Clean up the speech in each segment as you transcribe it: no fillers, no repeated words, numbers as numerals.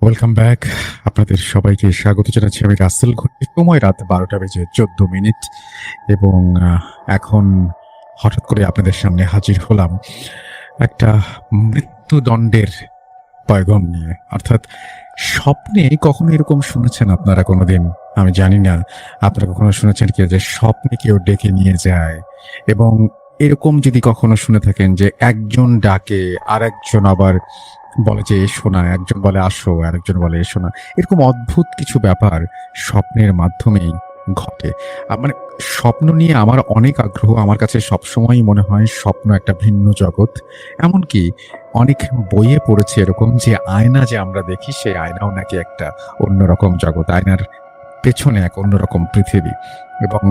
Welcome back. আপনাদের সবাইকে স্বাগত জানাচ্ছি। আমি রাসেল। ঘড়ির সময় রাত 12টা বেজে 14 মিনিট এবং এখন হঠাৎ করে আপনাদের সামনে হাজির হলাম একটা মৃত্যুদণ্ডের পয়গাম নিয়ে। অর্থাৎ স্বপ্নে কখনো এরকম শুনেছেন আপনারা কোনোদিন? আমি জানি না আপনারা কখনো শুনেছেন কি যে স্বপ্নে কেউ ডেকে নিয়ে যায়, এবং এরকম যদি কখনো শুনে থাকেন যে একজন ডাকে আর একজন আবার বলে যে এসো না, একজন বলে আসো আর একজন বলে এসো না, এরকম অদ্ভুত কিছু ব্যাপার স্বপ্নের মাধ্যমেই ঘটে। মানে স্বপ্ন নিয়ে আমার অনেক আগ্রহ। আমার কাছে সবসময়ই মনে হয় স্বপ্ন একটা ভিন্ন জগৎ। এমনকি অনেক বইয়ে পড়েছে এরকম যে আয়না যে আমরা দেখি সেই আয়নাও নাকি একটা অন্যরকম জগৎ, আয়নার পেছনে এক অন্যরকম পৃথিবী। এবং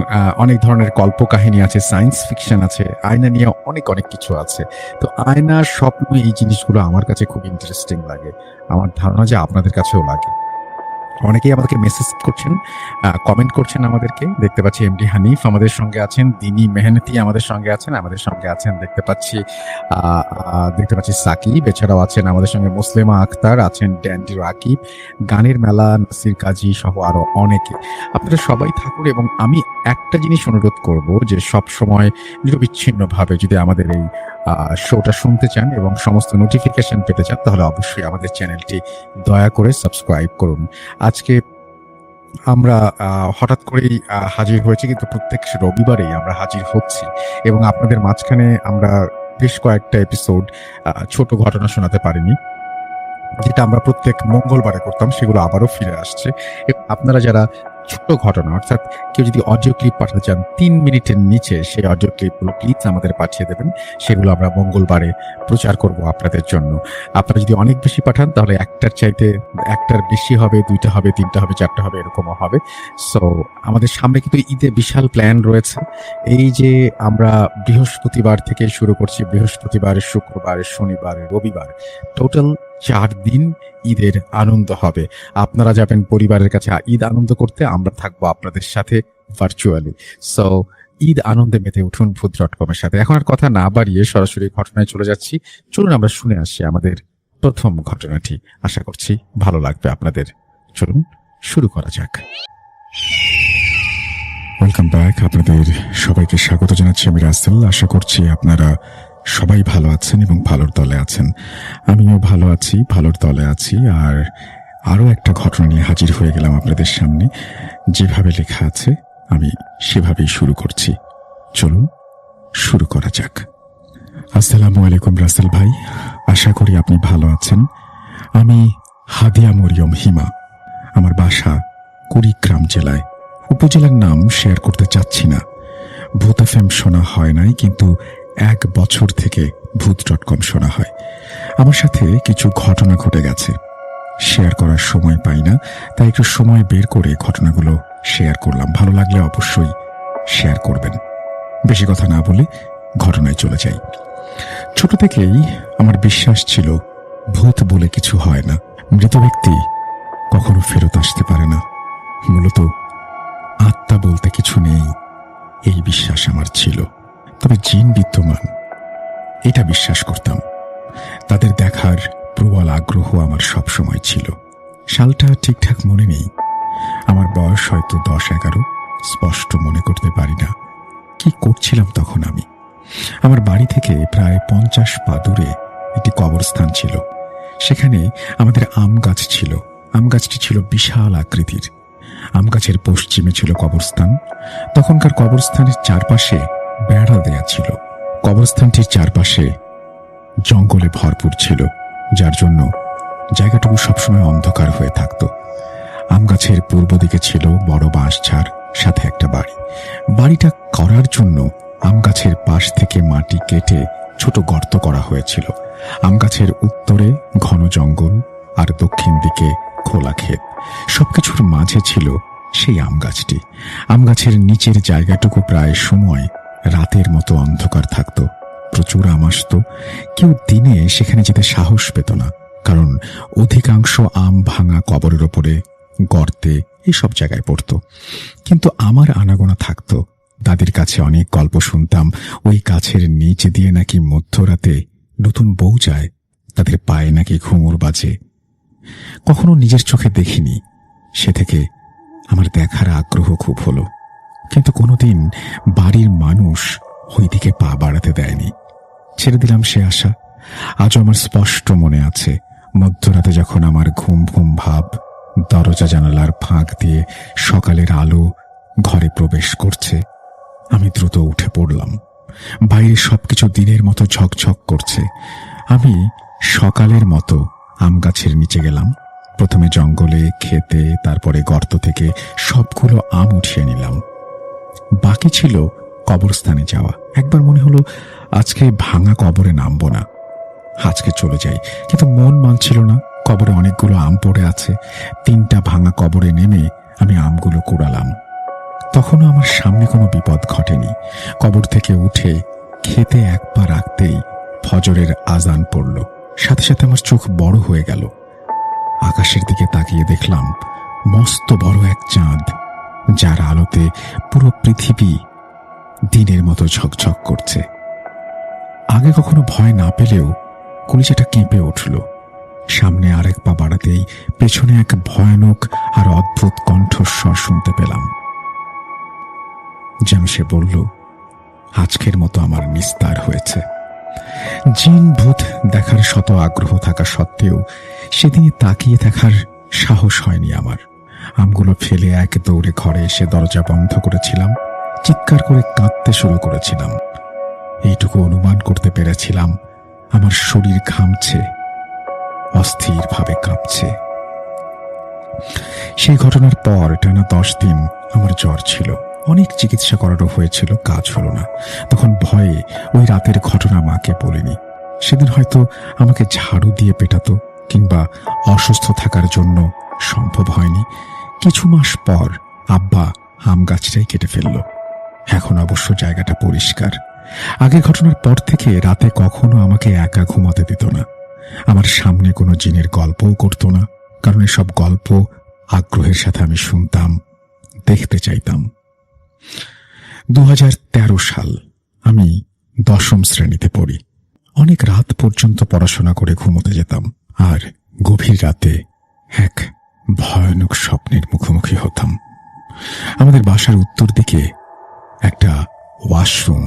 অনেক ধরনের কল্পকাহিনী আছে, সায়েন্স ফিকশন আছে, আয়না নিয়ে অনেক অনেক কিছু আছে। তো আয়নার স্বপ্ন এই জিনিসগুলো আমার কাছে খুব ইন্টারেস্টিং লাগে। আমার ধারণা যে আপনাদের কাছেও লাগে। অনেকেই আমাদেরকে মেসেজ করছেন, কমেন্ট করছেন আমাদেরকে। দেখতে পাচ্ছি এমডি হানিফ আমাদের সঙ্গে আছেন, দিনী মেহনতি আমাদের সঙ্গে আছেন দেখতে পাচ্ছি সাকিব, এছাড়াও আছেন আমাদের সঙ্গে মুসলিমা আক্তার, আছেন ড্যান্ডি রাকিব, গানের মেলা, নাসির কাজী সহ আরো অনেকে। আপনারা সবাই থাকুন এবং আমি একটা জিনিস অনুরোধ করব যে সব সময় নিরবিচ্ছিন্নভাবে যদি আমাদের এই শোটা শুনতে চান এবং সমস্ত নোটিফিকেশন পেতে চান, তাহলে অবশ্যই আমাদের চ্যানেলটি দয়া করে সাবস্ক্রাইব করুন। আজকে আমরা হঠাৎ করেই হাজির হয়েছি, কিন্তু প্রত্যেক রবিবারেই আমরা হাজির হচ্ছি এবং আপনাদের মাঝখানে আমরা বেশ কয়েকটা এপিসোড ছোট ঘটনা শোনাতে পারিনি, যেটা আমরা প্রত্যেক মঙ্গলবারে করতাম, সেগুলো আবারও ফিরে আসছে। এবং আপনারা যারা ছোট ঘটনা, অর্থাৎ কেউ যদি অডিও ক্লিপ পাঠাতে চান 3 মিনিটের নিচে, সেই অডিও ক্লিপগুলো প্লিজ আমাদের পাঠিয়ে দেবেন। সেগুলো আমরা মঙ্গলবারে প্রচার করব আপনাদের জন্য। আপনারা যদি অনেক বেশি পাঠান তাহলে একটার বেশি হবে, 2টা হবে, 3টা হবে, 4টা হবে, এরকমও হবে। সো আমাদের সামনে কিন্তু ঈদে বিশাল প্ল্যান রয়েছে। এই যে আমরা বৃহস্পতিবার থেকে শুরু করছি, বৃহস্পতিবার, শুক্রবার, শনিবার, রবিবার, টোটাল 4 দিন ঈদের আনন্দ হবে। আপনারা যাবেন পরিবারের কাছে ঈদ আনন্দ করতে, আমরা থাকবো আপনাদের সাথে ভার্চুয়ালি। সো ঈদ আনন্দে মেতে উঠুন ভূত.com এর সাথে। এখন আর কথা না বাড়িয়ে সরাসরি ঘটনায় চলে যাচ্ছি। চলুন আমরা শুনে আসি আমাদের প্রথম ঘটনাটি। আশা করছি ভালো লাগবে আপনাদের। চলুন শুরু করা যাক। Welcome back. আপনাদের সবাইকে স্বাগত জানাচ্ছি। আমি রাসেল। আশা করছি আপনারা সবাই ভালো আছেন এবং ভালোর দলে আছেন। আমিও ভালো আছি, ভালোর দলে আছি। আর আরও একটা ঘটনা নিয়ে হাজির হয়ে গেলাম আপনাদের সামনে। যেভাবে লেখা আছে আমি সেভাবেই শুরু করছি। চলুন শুরু করা যাক। আসসালামু আলাইকুম রাসেল ভাই, আশা করি আপনি ভালো আছেন। আমি হাদিয়া মরিয়ম হিমা। আমার বাসা কুড়িগ্রাম জেলায়। উপজেলার নাম শেয়ার করতে চাচ্ছি না। ভূত এফএম শোনা হয় নাই, কিন্তু 1 বছর থেকে ভূত.com শোনা হয়। আমার সাথে কিছু ঘটনা ঘটে গেছে, শেয়ার করার সময় পাই না, তাই একটু সময় বের করে ঘটনাগুলো শেয়ার করলাম। ভালো লাগলে অবশ্যই শেয়ার করবেন। বেশি কথা না বলে ঘটনায় চলে যাই। ছোট থেকেই আমার বিশ্বাস ছিল ভূত বলে কিছু হয় না, মৃত ব্যক্তি কখনো ফেরত আসতে পারে না, মূলত আত্মা বলতে কিছু নেই, এই বিশ্বাস আমার ছিল। তবে জিন বিদ্যমান এটা বিশ্বাস করতাম। তাদের দেখার প্রবল আগ্রহ আমার সব সময় ছিল। সালটা ঠিকঠাক মনে নেই, আমার বয়স হয়তো 10-11, স্পষ্ট মনে করতে পারি না কি করছিলাম তখন আমি। আমার বাড়ি থেকে প্রায় 50 পা দূরে একটি কবরস্থান ছিল। সেখানে আমাদের আম গাছ ছিল। আম গাছটি ছিল বিশাল আকৃতির। আম গাছের পশ্চিমে ছিল কবরস্থান। তখনকার কবরস্থানের চারপাশে বেড়া দেয়া ছিল। কবরস্থানটির চারপাশে জঙ্গলে ভরপুর ছিল, যার জন্য জায়গাটুকু সবসময় অন্ধকার হয়ে থাকত। আম গাছের পূর্ব দিকে ছিল বড় বাঁশঝাড়, সাথে একটা বাড়ি। বাড়িটা করার জন্য আম গাছের পাশ থেকে মাটি কেটে ছোট গর্ত করা হয়েছিল। আম গাছের উত্তরে ঘন জঙ্গল আর দক্ষিণ দিকে খোলা ক্ষেত। সবকিছুর মাঝে ছিল সেই আম গাছটি। আম গাছের নিচের জায়গাটুকু প্রায় সময় রাতের মতো অন্ধকার থাকত। প্রচুর আম আসত। কেউ দিনে সেখানে যেতে সাহস পেত না, কারণ অধিকাংশ আম ভাঙা কবরের ওপরে, গর্তে, এইসব জায়গায় পড়ত। কিন্তু আমার আনাগোনা থাকত। দাদির কাছে অনেক গল্প শুনতাম। ওই গাছের নিচ দিয়ে নাকি মধ্যরাতে নতুন বউ যায়, তাদের পায়ে নাকি ঘুঙুর বাজে। কখনো নিজের চোখে দেখিনি। সে থেকে আমার দেখার আগ্রহ খুব হলো, কিন্তু কোনোদিন বাড়ির মানুষ ওইদিকে পা বাড়াতে দেয়নি। ছেড়ে দিলাম সে আশা। আজও আমার স্পষ্ট মনে আছে, মধ্যরাতে যখন আমার ঘুম ঘুম ভাব, দরজা জানালার ফাঁক দিয়ে সকালের আলো ঘরে প্রবেশ করছে। আমি দ্রুত উঠে পড়লাম। বাইরে সবকিছু দিনের মতো ঝকঝক করছে। আমি সকালের মতো আম গাছের নিচে গেলাম। প্রথমে জঙ্গলে, খেতে, তারপরে গর্ত থেকে সবগুলো আম উঠিয়ে নিলাম। বাকি ছিল কবরস্থানে যাওয়া। একবার মনে হলো আজকে ভাঙা কবরে নামবো না, আজকে চলে যাই, কিন্তু মন মানছিল না। কবরে অনেকগুলো আম পড়ে আছে। 3টা ভাঙা কবরে নেমে আমি আমগুলো কুড়ালাম। তখনও আমার সামনে কোনো বিপদ ঘটেনি। কবর থেকে উঠে খেতে এক পা রাখতেই ফজরের আজান পড়ল। সাথে সাথে আমার চোখ বড় হয়ে গেল। আকাশের দিকে তাকিয়ে দেখলাম মস্ত বড় এক চাঁদ, যার আলোতে পুরো পৃথিবী দিনের মতো ঝকঝক করছে। আগে কখনো ভয় না পেলেও কলিজাটা কেঁপে উঠল। সামনে আরেক পা বাড়াতেই পেছনে এক ভয়ানক আর অদ্ভুত কণ্ঠস্বর শুনতে পেলাম। যেন সে বলল, আজকের মতো আমার নিস্তার হয়েছে। জিন ভূত দেখার শত আগ্রহ থাকা সত্ত্বেও সেদিনে তাকিয়ে থাকার সাহস হয়নি আমার। আমগুলো ফেলে এক দৌড়ে ঘরে এসে দরজা বন্ধ করেছিলাম। চিৎকার করে কাঁদতে শুরু করেছিলাম। এইটুকু অনুমান করতে পেরেছিলাম আমার শরীর ঘামছে, অস্থিরভাবে কাঁপছে। সেই ঘটনার পর টানা 10 দিন আমার জ্বর ছিল। অনেক চিকিৎসা করারও হয়েছিল, কাজ হলো না। তখন ভয়ে ওই রাতের ঘটনা মাকে বলিনি। সেদিন হয়তো আমাকে ঝাড়ু দিয়ে পেটাতো, কিংবা অসুস্থ থাকার জন্য সম্ভব হয়নি। কিছু মাস পর আব্বা আম গাছটাই কেটে ফেলল। এখন অবশ্য জায়গাটা পরিষ্কার। আগের ঘটনার পর থেকে রাতে কখনো আমাকে একা ঘুমাতে দিত না। আমার সামনে কোনো জিনের গল্পও করত না, কারণ এসব গল্প আগ্রহের সাথে আমি শুনতাম, দেখতে চাইতাম। 2013 সাল। আমি 10ম শ্রেণীতে পড়ি। অনেক রাত পর্যন্ত পড়াশোনা করে ঘুমোতে যেতাম, আর গভীর রাতে এক ভয়ানক স্বপ্নের মুখোমুখি হতাম। আমাদের বাসার উত্তর দিকে একটা ওয়াশরুম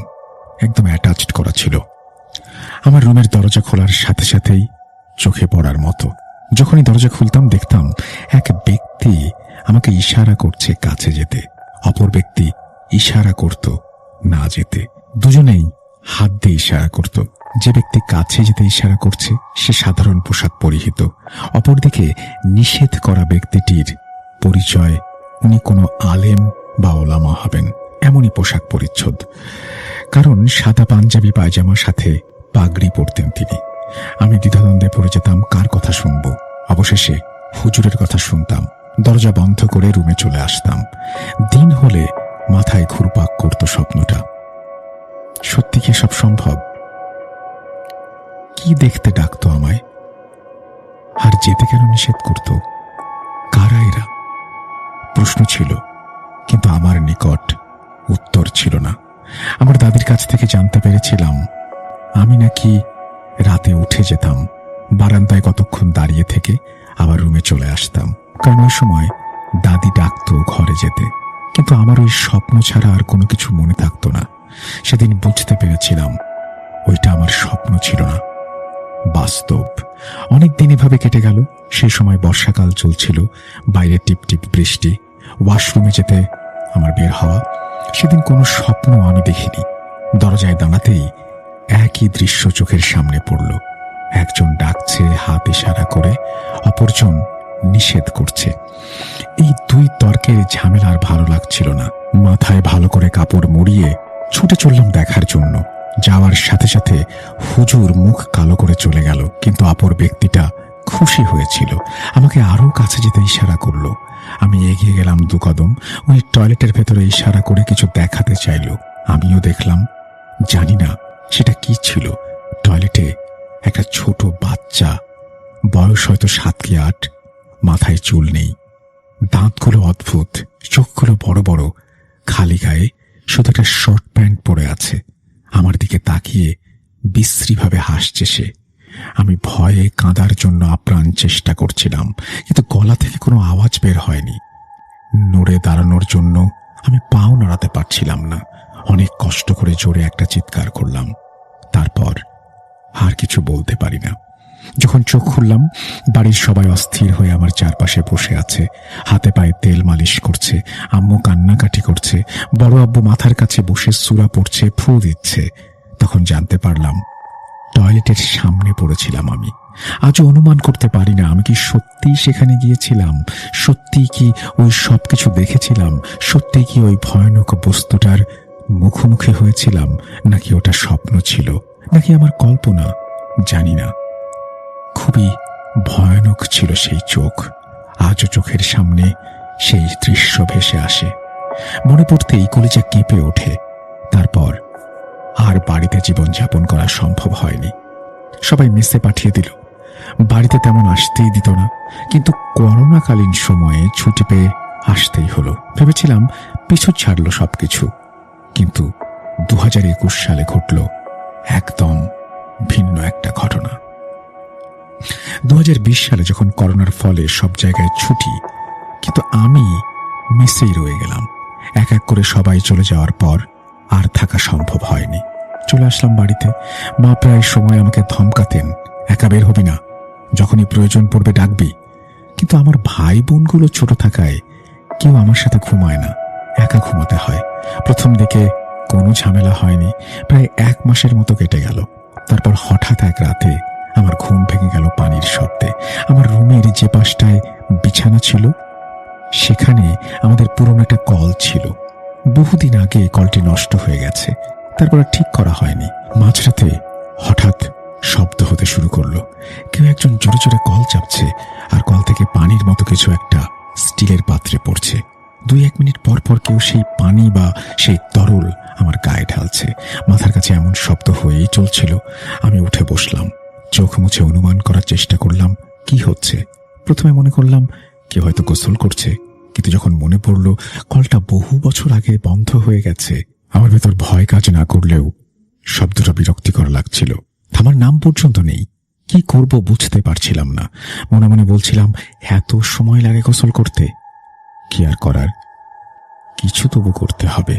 একদম অ্যাটাচড করা ছিল। আমার রুমের দরজা খোলার সাথে সাথেই চোখে পড়ার মতো। যখনই দরজা খুলতাম দেখতাম এক ব্যক্তি আমাকে ইশারা করছে কাছে যেতে। অপর ব্যক্তি ইশারা করত না যেতে। দুজনেই হাত দিয়ে ইশারা করত। যে ব্যক্তি কাছে যেতে ইশারা করছে সে সাধারণ পোশাক পরিহিত। অপরদিকে নিষেধ করা ব্যক্তিটির পরিচয় উনি কোনো আলেম বা ওলামা হবেন, এমনই পোশাক পরিচ্ছদ। কারণ সাদা পাঞ্জাবি পায়জামার সাথে পাগড়ি পরতেন তিনি। আমি দ্বিধাদ্বন্দ্বে পড়ে যেতাম কার কথা শুনব। অবশেষে হুজুরের কথা শুনতাম। দরজা বন্ধ করে রুমে চলে আসতাম। দিন হলে মাথায় ঘুরপাক করত স্বপ্নটা। সত্যি কি সব সম্ভব? কি দেখতে ডাকতো আমায়, আর যেতে কেন নিষেধ করত? কারা এরা? প্রশ্ন ছিল, কিন্তু আমার নিকট উত্তর ছিল না। আমার দাদির কাছ থেকে জানতে পেরেছিলাম আমি নাকি রাতে উঠে যেতাম, বারান্দায় কতক্ষণ দাঁড়িয়ে থেকে আবার রুমে চলে আসতাম। কারণ ওই সময় দাদি ডাকতো ঘরে যেতে, কিন্তু আমার ওই স্বপ্ন ছাড়া আর কোনো কিছু মনে থাকতো না। সেদিন বুঝতে পেরেছিলাম ওইটা আমার স্বপ্ন ছিল না, বাস্তব। অনেক দিন এভাবে কেটে গেল। সেই সময় বর্ষাকাল চলছিল, বাইরে টিপটিপ বৃষ্টি। ওয়াশরুমে যেতে আমার বের হওয়া। সেদিন কোনো স্বপ্ন আমি দেখিনি। দরজায় দাঁড়াতেই একই দৃশ্য চোখের সামনে পড়ল। একজন ডাকছে হাত ইশারা করে, অপরজন নিষেধ করছে। এই দুই তর্কের ঝামেলা আর ভালো লাগছিল না। মাথায় ভালো করে কাপড় মুড়িয়ে ছুটে চললাম দেখার জন্য। যাওয়ার সাথে সাথে হুজুর মুখ কালো করে চলে গেল, কিন্তু অপর ব্যক্তিটা খুশি হয়েছিল, আমাকে আরো কাছে যেতে ইশারা করলো। আমি এগিয়ে গেলাম 2 কদম। উনি টয়লেটের ভেতরে ইশারা করে কিছু দেখাতে চাইল। আমিও দেখলাম। জানি না সেটা কি ছিল। টয়লেটে একটা ছোট বাচ্চা, বয়স হয়তো 7 কি 8, মাথায় চুল নেই, দাঁতগুলো অদ্ভুত, চোখগুলো বড় বড়, খালি গায়ে শুধু একটা শর্ট প্যান্ট পরে আছে। আমার দিকে তাকিয়ে বিশ্রীভাবে হাসছে সে। আমি ভয়ে কাঁদার জন্য আপ্রাণ চেষ্টা করছিলাম, কিন্তু গলা থেকে কোনো আওয়াজ বের হয়নি। নড়ে দাঁড়ানোর জন্য আমি পাও নাড়াতে পারছিলাম না। অনেক কষ্ট করে জোরে একটা চিৎকার করলাম। তারপর আর কিছু বলতে পারি না। যখন চোখ খুললাম, বাড়ির সবাই অস্থির হয়ে আমার চারপাশে বসে আছে, হাতে পায়ে তেল মালিশ করছে। আম্মু কান্নাকাটি করছে, বড় আব্বু মাথার কাছে বসে সূরা পড়ছে, ফু দিচ্ছে। তখন জানতে পারলাম টয়লেটের সামনে পড়েছিলাম আমি। আজও অনুমান করতে পারি না আমি কি সত্যি সেখানে গিয়েছিলাম, সত্যি কি ওই সবকিছু দেখেছিলাম, সত্যি কি ওই ভয়ানক বস্তুটার মুখোমুখি হয়েছিলাম, নাকি ওটা স্বপ্ন ছিল, নাকি আমার কল্পনা, জানি না। খুবই ভয়ানক ছিল সেই চোখ। আজও চোখের সামনে সেই দৃশ্য ভেসে আসে। মনে পড়তেই কলিজা কেঁপে ওঠে। তারপর আর বাড়িতে জীবনযাপন করা সম্ভব হয়নি। সবাই মেসে পাঠিয়ে দিল। বাড়িতে তেমন আসতেই দিত না, কিন্তু করোনাকালীন সময়ে ছুটি পেয়ে আসতেই হলো। ভেবেছিলাম পিছু ছাড়লো সবকিছু, কিন্তু 2021 সালে ঘটল একদম ভিন্ন একটা ঘটনা। 2020 সালে যখন করোনার ফলে সব জায়গায় ছুটি, কিন্তু আমি মেসেই রয়ে গেলাম। এক এক করে সবাই চলে যাওয়ার পর আর থাকা সম্ভব হয়নি। চলে আসলাম বাড়িতে। মা প্রায় সময় আমাকে ধমকাতেন, একা বের হবি না, যখনই প্রয়োজন পড়বে ডাকবি। কিন্তু আমার ভাই বোনগুলো ছোট থাকায় কেউ আমার সাথে ঘুমায় না, একা ঘুমাতে হয়। প্রথম দিকে কোনো ঝামেলা হয়নি। প্রায় 1 মাসের মতো কেটে গেল। তারপর হঠাৎ এক রাতে আমার ঘুম ভেঙে গেল পানির শব্দে। আমার রুমের যে পাশটায় বিছানা ছিল, সেখানে আমাদের পুরনো একটা কল ছিল। বহুদিন আগে কলটি নষ্ট হয়ে গেছে, তারপর আর ঠিক করা হয়নি। মাঝরাতে হঠাৎ শব্দ হতে শুরু করলো। কেউ একজন জোরে জোরে কল চাপছে, আর কল থেকে পানির মতো কিছু একটা স্টিলের পাত্রে পড়ছে। 2-1 মিনিট পর পর কেউ সেই পানি বা সেই তরল আমার গায়ে ঢালছে। মাথার কাছে এমন শব্দ হয়েই চলছিল। আমি উঠে বসলাম, চোখ মুছে অনুমান করার চেষ্টা করলাম কি হচ্ছে। প্রথমে মনে করলাম কেউ হয়তো গোসল করছে, কিন্তু যখন মনে পড়ল কলটা বহু বছর আগে বন্ধ হয়ে গেছে, আমার ভেতর ভয় কাজ না করলেও শব্দটা বিরক্তিকর লাগছিল। থামার নাম পর্যন্ত নেই। কি করব বুঝতে পারছিলাম না। মনে মনে বলছিলাম, এত সময় লাগে গোসল করতে? কি আর করার, কিছু তবু করতে হবে।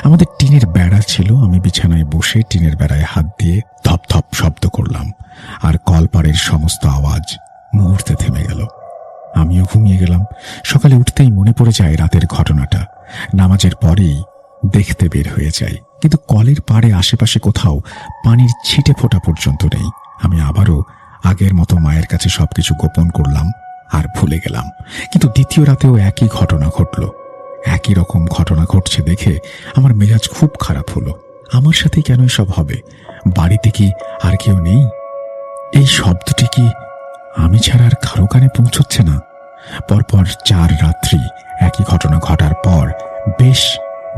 আমাদের টিনের বেড়া ছিল। আমি বিছানায় বসে টিনের বেড়ায় হাত দিয়ে ধপ ধপ শব্দ করলাম, আর কলপাড়ের সমস্ত আওয়াজ মুহূর্তে থেমে গেল। আমিও ঘুমিয়ে গেলাম। সকালে উঠতেই মনে পড়ে যায় রাতের ঘটনাটা। নামাজের পরেই দেখতে বের হয়ে যাই, কিন্তু কলের পাড়ে আশেপাশে কোথাও পানির ছিটে ফোঁটা পর্যন্ত নেই। আমি আবারও আগের মতো মায়ের কাছে সবকিছু গোপন করলাম আর ভুলে গেলাম। কিন্তু দ্বিতীয় রাতেও একই ঘটনা ঘটল। একই রকম ঘটনা ঘটছে দেখে আমার মেজাজ খুব খারাপ হলো। আমার সাথে কেন এসব হবে? বাড়িতে কি আর কেউ নেই? এই শব্দটি কি আমি ছাড়া আর কারো কানে পৌঁছচ্ছে না? পরপর 4 রাত্রি একই ঘটনা ঘটার পর বেশ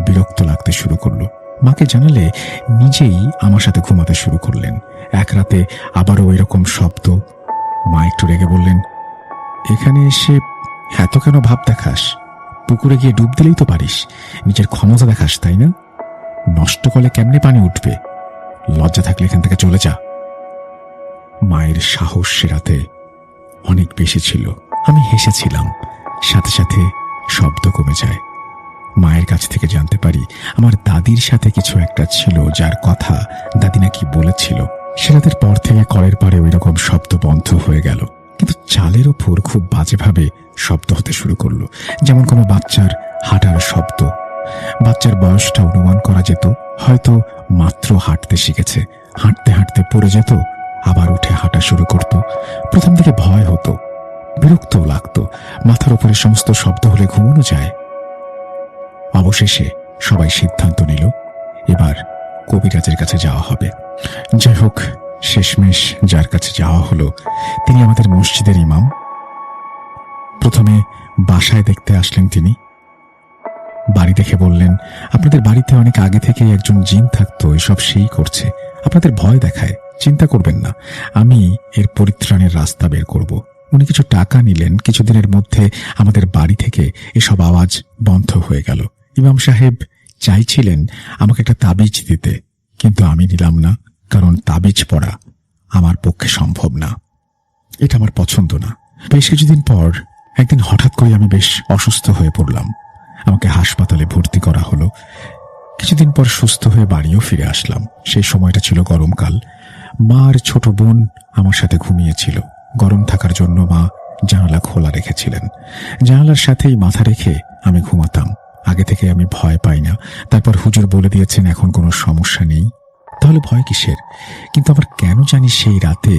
বিরক্ত লাগতে শুরু করলো। মাকে জানালে নিজেই আমার সাথে ঘুমাতে শুরু করলেন। এক রাতে আবারও এরকম শব্দ। মা একটু রেগে বললেন, এখানে এসে এত কেন ভাব দেখাস? পুকুরে গিয়ে ডুব দিলেই তো পারিস। নিজের ক্ষমতা দেখাস, তাই না? নষ্ট করলে কেমনে পানি উঠবে? লজ্জা থাকলে এখান থেকে চলে যা। মায়ের সাহস সে রাতে অনেক বেশি ছিল। আমি হেসেছিলাম, সাথে সাথে শব্দ কমে যায়। মায়ের কাছ থেকে জানতে পারি আমার দাদির সাথে কিছু একটা ছিল, যার কথা দাদি নাকি বলেছিল। সে রাতের পর থেকে কলের পাড়ে ওই রকম শব্দ বন্ধ হয়ে গেল, কিন্তু চালের ওপর খুব বাজেভাবে শব্দ হতে শুরু করলো, যেমন কোনো বাচ্চার হাঁটার শব্দ। বাচ্চার বয়সটা অনুমান করা যেত, হয়তো মাত্র হাঁটতে শিখেছে। হাঁটতে হাঁটতে পড়ে যেত, আবার উঠে হাঁটা শুরু করত। প্রথম থেকে ভয় হতো, বিরক্তও লাগতো। মাথার উপরে সমস্ত শব্দ হলে ঘুমানো যায়? অবশেষে সবাই সিদ্ধান্ত নিল এবার কবিরাজের কাছে যাওয়া হবে। যাই হোক, শেষমেশ যার কাছে যাওয়া হলো তিনি আমাদের মসজিদের ইমাম। প্রথমে বাসায় দেখতে আসলেন তিনি। বাড়ি দেখে বললেন, আপনাদের বাড়িতে অনেক আগে থেকে একজন জিন থাকতো, এসব সেই করছে, আপনাদের ভয় দেখায়। চিন্তা করবেন না, আমি এর পরিত্রাণের রাস্তা বের করব। উনি কিছু টাকা নিলেন। কিছুদিনের মধ্যে আমাদের বাড়ি থেকে এসব আওয়াজ বন্ধ হয়ে গেল। ইমাম সাহেব চাইছিলেন আমাকে একটা তাবিজ দিতে, কিন্তু আমি দিলাম না, কারণ তাবিজ পড়া আমার পক্ষে সম্ভব না, এটা আমার পছন্দ না। বেশ কিছুদিন পর একদিন হঠাৎ করে আমি বেশ অসুস্থ হয়ে পড়লাম। আমাকে হাসপাতালে ভর্তি করা হলো। কিছুদিন পর সুস্থ হয়ে বাড়িও ফিরে আসলাম। সেই সময়টা ছিল গরমকাল। মা আর ছোট বোন আমার সাথে ঘুমিয়েছিল। গরম থাকার জন্য মা জানালা খোলা রেখেছিলেন। জানালার সাথেই মাথা রেখে আমি ঘুমাতাম। আগে থেকে আমি ভয় পাই না। তারপর হুজুর বলে দিয়েছেন এখন কোনো সমস্যা নেই, তাহলে ভয় কিসের? কিন্তু আমার কেন জানি সেই রাতে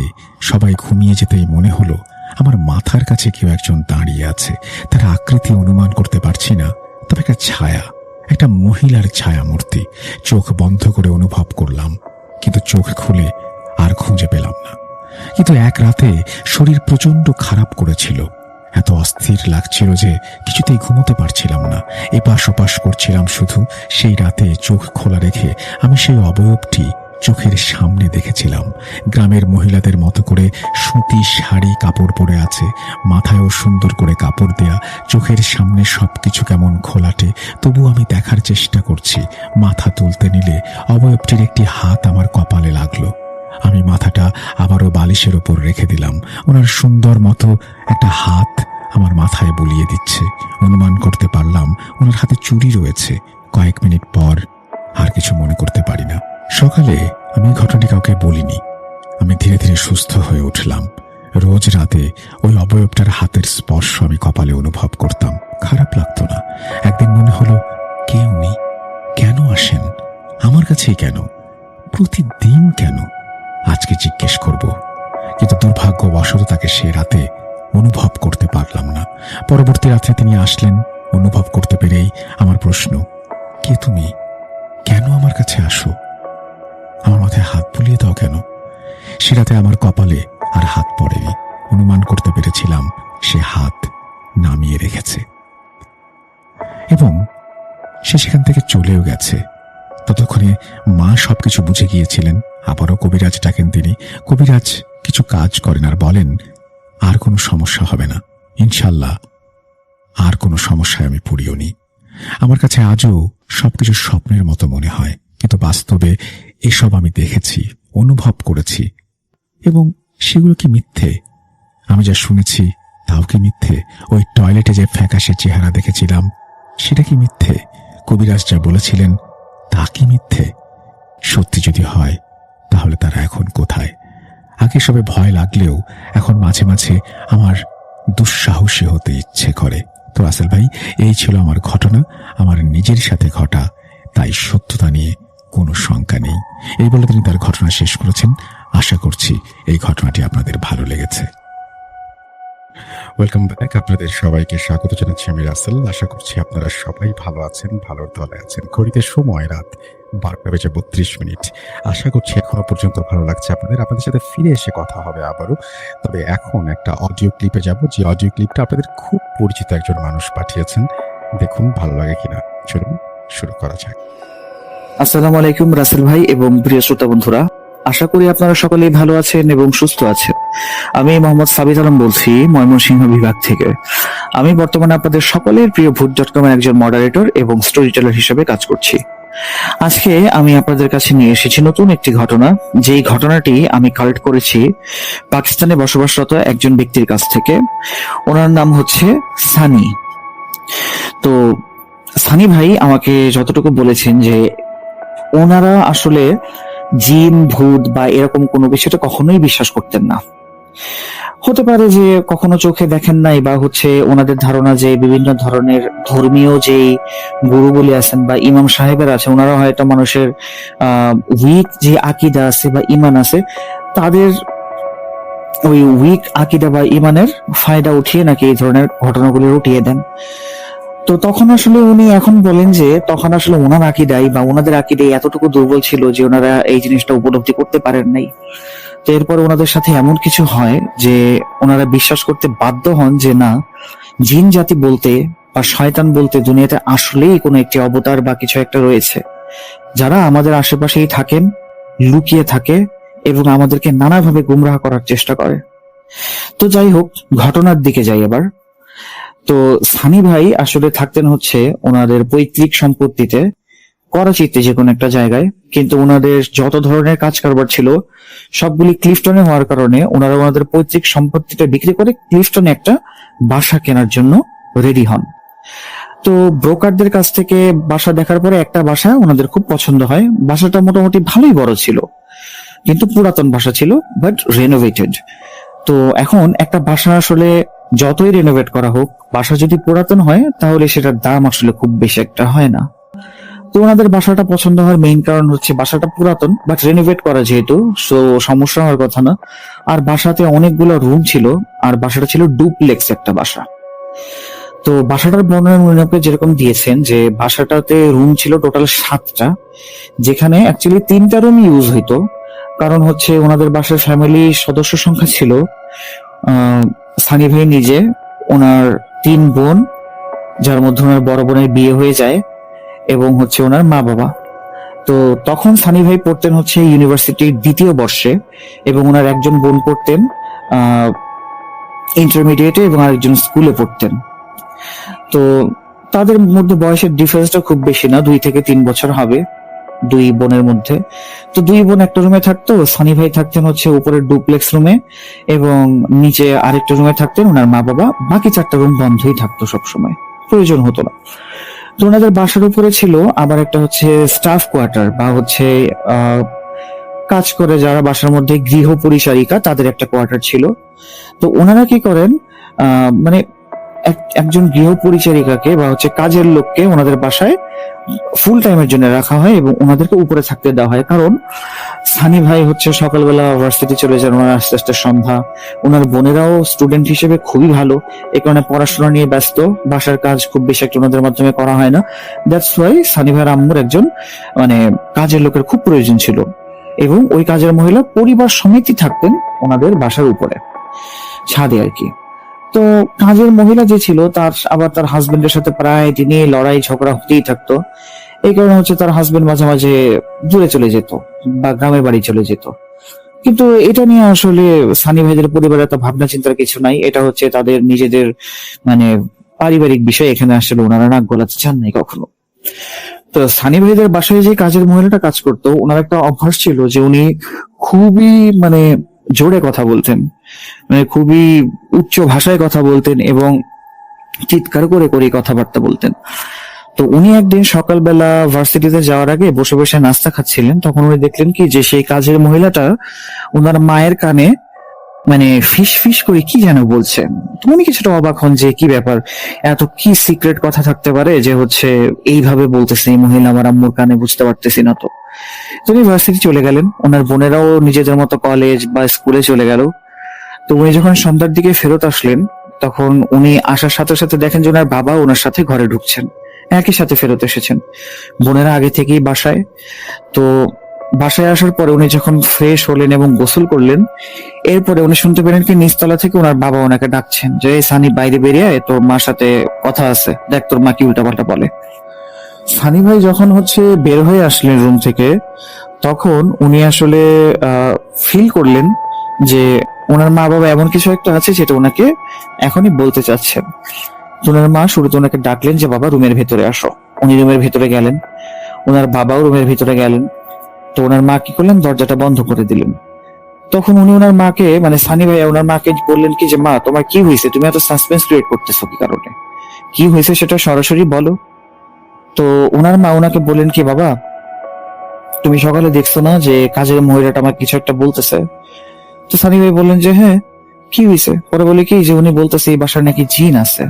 সবাই ঘুমিয়ে যেতেই মনে হলো আমার মাথার কাছে কেউ একজন দাঁড়িয়ে আছে। তার আকৃতি অনুমান করতে পারছি না, তবে একটা ছায়া, একটা মহিলার ছায়া মূর্তি। চোখ বন্ধ করে অনুভব করলাম, কিন্তু চোখ খুলে আর খুঁজে পেলাম না। কিন্তু এক রাতে শরীর প্রচন্ড খারাপ করেছিল। এত অস্থির লাগছিল যে কিছুতেই ঘুমোতে পারছিলাম না। এপাশ ওপাশ করছিলাম শুধু। সেই রাতে চোখ খোলা রেখে আমি সেই অবয়বটি চোখের সামনে দেখেছিলাম। গ্রামের মহিলাদের মতো করে সুতি শাড়ি কাপড় পরে আছে, মাথায়ও সুন্দর করে কাপড় দেয়া। চোখের সামনে সবকিছু কেমন ঘোলাটে, তবু আমি দেখার চেষ্টা করছি। মাথা তুলতে নিলে অবয়বটির একটি হাত আমার কপালে লাগলো। আমি মাথাটা আবারও বালিশের ওপর রেখে দিলাম। ওনার সুন্দর মতো একটা হাত আমার মাথায় বুলিয়ে দিচ্ছে। অনুমান করতে পারলাম ওনার হাতে চুড়ি রয়েছে। কয়েক মিনিট পর আর কিছু মনে করতে পারি না। সকালে আমি ঘটনাটি কাউকে বলিনি। আমি ধীরে ধীরে সুস্থ হয়ে উঠলাম। রোজ রাতে ওই অবয়বটার হাতের স্পর্শ আমি কপালে অনুভব করতাম। খারাপ লাগতো না। একদিন মনে হলো কে উনি, কেন আসেন আমার কাছেই, কেন প্রতিদিন, কেন? আজকে জিজ্ঞেস করব, কিন্তু দুর্ভাগ্যবশত তাকে সে রাতে অনুভব করতে পারলাম না। পরবর্তী রাত্রে তিনি আসলেন। অনুভব করতে পেরেই আমার প্রশ্ন, কে তুমি, কেন আমার কাছে আসো, আমার মাথায় হাত বুলিয়ে দাও কেন? সে রাতে আমার কপালে আর হাত পড়েনি। অনুমান করতে পেরেছিলাম সে হাত নামিয়ে রেখেছে এবং সে সেখান থেকে চলেও গেছে। ততক্ষণে মা সবকিছু বুঝে গিয়েছিলেন। আবারও কবিরাজ ডাকেন তিনি। কবিরাজ কিছু কাজ করেন আর বলেন আর কোনো সমস্যা হবে না, ইনশাল্লাহ আর কোনো সমস্যায় আমি পড়িও নি। আমার কাছে আজও সবকিছু স্বপ্নের মতো মনে হয়, কিন্তু বাস্তবে এসব আমি দেখেছি, অনুভব করেছি, এবং সেগুলো কি মিথ্যে? আমি যা শুনেছি তাও কি মিথ্যে? ওই টয়লেটে যে ফ্যাকাশে চেহারা দেখেছিলাম সেটা কি মিথ্যে? কবিরাজ যা বলেছিলেন তা কি মিথ্যে? সত্যি যদি হয় তাহলে তারা এখন কোথায়? আগে সবে ভয় লাগলেও এখন মাঝে মাঝে আমার দুঃসাহসী হতে ইচ্ছে করে। তো রাসেল ভাই, এই ছিল আমার ঘটনা, আমার নিজের সাথে ঘটা, তাই সত্যতা নিয়ে কোনো শঙ্কা নেই। এই বলে তিনি তার ঘটনা শেষ করেছেন। আশা করছি এই ঘটনাটি আপনাদের ভালো লেগেছে। Welcome back. আপনাদের সবাইকে স্বাগত জানাচ্ছি আমি রাসেল। আশা করছি আপনারা সবাই ভালো আছেন, ভালোর দলে আছেন। ঘড়িতে সময় রাত 12:32। আশা করছি এখনো পর্যন্ত ভালো লাগছে আপনাদের। আপনাদের সাথে ফিরে এসে কথা হবে আবারও। তবে এখন একটা অডিও ক্লিপে যাব, যে অডিও ক্লিপটা আপনাদের খুব পরিচিত একজন মানুষ পাঠিয়েছেন। দেখুন ভালো লাগে কিনা। চলুন শুরু করা যাক। আসসালামু আলাইকুম রাসেল ভাই এবং প্রিয় শ্রোতা বন্ধুরা, আশা করি আপনারা সকলেই ভালো আছেন এবং সুস্থ আছেন। আমি মোহাম্মদ সাবিত আলম বলছি ময়মনসিংহ বিভাগ থেকে। আমি বর্তমানে আপনাদের সকলের প্রিয় ভূত.com এর একজন মডারেটর এবং স্টোরি টেলার হিসেবে কাজ করছি। আজকে আমি আপনাদের কাছে নিয়ে এসেছি নতুন একটি ঘটনা, যেই ঘটনাটি আমি কালেক্ট করেছি পাকিস্তানে বসবাসরত একজন ব্যক্তির কাছ থেকে। ওনার নাম হচ্ছে সানি। তো সানি ভাই আমাকে যতটুকু বলেছেন যে ওনারা আসলে জিন ভূত বা এরকম কোনো বিষয়টা কখনোই বিশ্বাস করতেন না। হতে পারে যে কখনো চোখে দেখেন নাই, বা হচ্ছে ওনাদের ধারণা যে বিভিন্ন ধরনের ধর্মীয় যে গুরুগুলি আছেন বা ইমাম সাহেবের আছে, ওনারা হয়তো মানুষের উইক যে আকিদা আছে বা ইমান আছে, তাদের ওই উইক আকিদা বা ইমানের ফায়দা উঠিয়ে নাকি এই ধরনের ঘটনাগুলি রটিয়ে দেন। তো তখন আসলে উনি এখন বলেন যে তখন আসলে ওনার আকিদাই বা ওনাদের আকিদাই এতটুকু দুর্বল ছিল যে ওনারা এই জিনিসটা উপলব্ধি করতে পারেন নাই। তো এরপর ওনাদের সাথে এমন কিছু হয় যে ওনারা বিশ্বাস করতে বাধ্য হন যে না, জিন জাতি বলতে বা শয়তান বলতে দুনিয়াতে আসলেই কোনো একটি অবতার বা কিছু একটা রয়েছে, যারা আমাদের আশেপাশেই থাকেন, লুকিয়ে থাকে এবং আমাদেরকে নানাভাবে গুমরাহ করার চেষ্টা করে। তো যাই হোক, ঘটনার দিকে যাই এবার। তো সানি ভাই আসলে থাকতেন হচ্ছে ওনাদের পৈতৃক সম্পত্তিতে করাচিতে যে কোনো একটা জায়গায়, কিন্তু ওনাদের যত ধরনের কাজ কারবার ছিল সবগুলি ক্লিফটনে হওয়ার কারণে ওনারা ওনাদের পৈতৃক সম্পত্তিটা বিক্রি করে ক্লিফটনে একটা বাসা কেনার জন্য রেডি হন। তো ব্রোকারদের কাছ থেকে বাসা দেখার পরে একটা বাসা ওনাদের খুব পছন্দ হয়। বাসাটা মোটামুটি ভালোই বড় ছিল, কিন্তু পুরাতন বাসা ছিল, বাট রেনোভেটেড। তো এখন একটা বাসা আসলে যতই রেনোভেট করা হোক, বাসা যদি পুরাতন হয় তাহলে সেটার দাম আসলে খুব বেশি একটা হয় না। তো ওনাদের বাসাটা পছন্দ হওয়ার মেইন কারণ হচ্ছে বাসাটা পুরাতন বাট রেনোভেট করা, যেহেতু সো সমস্যা হওয়ার কথা না। আর বাসাতে অনেকগুলো রুম ছিল, আর বাসাটা ছিল ডুপ্লেক্স একটা বাসা। তো বাসাটার বর্ণনা উনি যেরকম দিয়েছেন যে বাসাটাতে রুম ছিল টোটাল 7টা, যেখানে অ্যাকচুয়ালি 3টা রুম ইউজ হইতো। কারণ হচ্ছে ওনাদের বাসার ফ্যামিলি সদস্য সংখ্যা ছিল সানি ভাই নিজে, ওনার 3 বোন, যার মধ্যে ওনার বড় বোনের বিয়ে হয়ে যায়, এবং হচ্ছে ওনার মা বাবা। তো তখন সানি ভাই পড়তেন হচ্ছে ইউনিভার্সিটির 2য় বর্ষে, এবং ওনার একজন বোন পড়তেন ইন্টারমিডিয়েটে এবং আরেকজন স্কুলে পড়তেন। তো তাদের মধ্যে বয়সের ডিফারেন্সটা খুব বেশি না, 2 থেকে 3 বছর হবে 2 বোনের মধ্যে। তো 2 বোন একটা রুমে থাকতো, সানি ভাই থাকতেন হচ্ছে উপরের ডুপ্লেক্স রুমে, এবং নিচে আরেকটা রুমে থাকতেন ওনার মা বাবা। বাকি 4টা রুম বন্ধই থাকতো, সবসময় প্রয়োজন হতো না। তো ওনাদের বাসার উপরে ছিল আবার একটা হচ্ছে স্টাফ কোয়ার্টার, বা হচ্ছে কাজ করে যারা বাসার মধ্যে গৃহ পরিচারিকা, তাদের একটা কোয়ার্টার ছিল। তো ওনারা কি করেন, মানে একজন গৃহ পরিচারিকাকে বা হচ্ছে কাজের লোককে ওনাদের বাসায় ফুল টাইমের জন্য রাখা হয়, এবং ওনাদেরকে উপরে থাকতে দেওয়া হয়। কারণ সানি ভাই হচ্ছে সকালবেলা ভার্সিটি চলে যান, ওনার আস্তে আস্তে সন্ধ্যা। ওনার বোনেরাও স্টুডেন্ট হিসেবে খুবই ভালো, এই কারণে পড়াশোনা নিয়ে ব্যস্ত, বাসার কাজ খুব বেশি একটা ওনাদের মাধ্যমে করা হয় না। দ্যাটস ওয়াই সানি ভাইয়ের আম্মুর একজন মানে কাজের লোকের খুব প্রয়োজন ছিল, এবং ওই কাজের মহিলা পরিবার সমিতি থাকতেন ওনাদের বাসার উপরে, ছাদে আর কি। তো কাজের মহিলা যে ছিল তার হাজবেন্ডের সাথে প্রায় দিনে লড়াই ঝগড়া হতেই থাকতো। এই কারণে হচ্ছে তার হাজবেন্ড মাঝে মাঝে দূরে চলে যেত বা গ্রামের বাড়ি চলে যেত। কিন্তু এটা নিয়ে আসলে সানি ভাইদের পরিবারের এত ভাবনা চিন্তার কিছু নাই, এটা হচ্ছে তাদের নিজেদের মানে পারিবারিক বিষয়, এখানে আসলে ওনারা নাক গলাতে চান নাই কখনো। তো সানি ভাইদের বাসায় যে কাজের মহিলাটা কাজ করতো, ওনার একটা অভ্যাস ছিল যে উনি খুবই মানে জোরে কথা বলতেন, মানে খুবই উচ্চ ভাষায় কথা বলতেন, এবং চিৎকার করে করে কথাবার্তা বলতেন। তো উনি একদিন সকালবেলা ভার্সিটিতে যাওয়ার আগে বসে বসে নাস্তা খাচ্ছিলেন, তখন উনি দেখলেন কি যে সেই কাজের মহিলাটা ওনার মায়ের কানে মানে ফিস ফিস করে কি যেন বলছেন। তো উনি কিছুটা অবাক হন যে কি ব্যাপার, এত কি সিক্রেট কথা থাকতে পারে যে হচ্ছে এইভাবে বলতেছে এই মহিলা আমার আম্মুর কানে, বুঝতে পারতেছি না। তো উনি ভার্সিটি চলে গেলেন, ওনার বোনেরাও নিজেদের মতো কলেজ বা স্কুলে চলে গেল। তো উনি যখন সন্ধ্যার দিকে ফেরত আসলেন, তখন উনি আসার সাথে সাথে দেখেন যে ওনার বাবা ওনার সাথে ঘরে ঢুকছেন, একই সাথে ফেরত এসেছেন। বোনেরা আগে থেকেই বাসায়। তো বাসায় আসার পরে উনি যখন ফ্রেশ হলেন এবং গোসল করলেন, এরপরে উনি শুনতে পেলেন কি নিচতলা থেকে ওনার বাবা ওনাকে ডাকছেন যে এই সানি বাইরে বেরিয়ে আয়, তোর মার সাথে কথা আছে, দেখ তোর মা কি উল্টাপাল্টা বলে। সানি ভাই যখন হচ্ছে বের হয়ে আসলেন রুম থেকে, তখন উনি আসলে ফিল করলেন যে ওনার মা বাবা এমন কিছু একটা আছে যেটা ওনাকে এখনই বলতে চাচ্ছেন। তো ওনার মা শুরুতে ওনাকে ডাকলেন যে বাবা রুমের ভেতরে আসো। উনি রুমের ভেতরে গেলেন, ওনার বাবাও রুমের ভেতরে গেলেন। তো ওনার মা কি করলেন, দরজাটা বন্ধ করে দিলেন। তখন উনি ওনার মাকে মানে সানি ভাই ওনার মাকে বললেন কি যে মা তোমার কি হয়েছে, তুমি এত সাসপেন্স ক্রিয়েট করতেছো কি কারণে, কি হয়েছে সেটা সরাসরি বলো। তো ওনার মা ওনাকে বললেন কি বাবা তুমি সকালে দেখছো না যে কাজের মহিলাটা আমার কিছু একটা বলতেছে। তো সানি ভাই বললেন যে হ্যাঁ কি হয়েছে। পরে বলে কি যে উনি বলতেছে এই বাসার নাকি জিন আছে,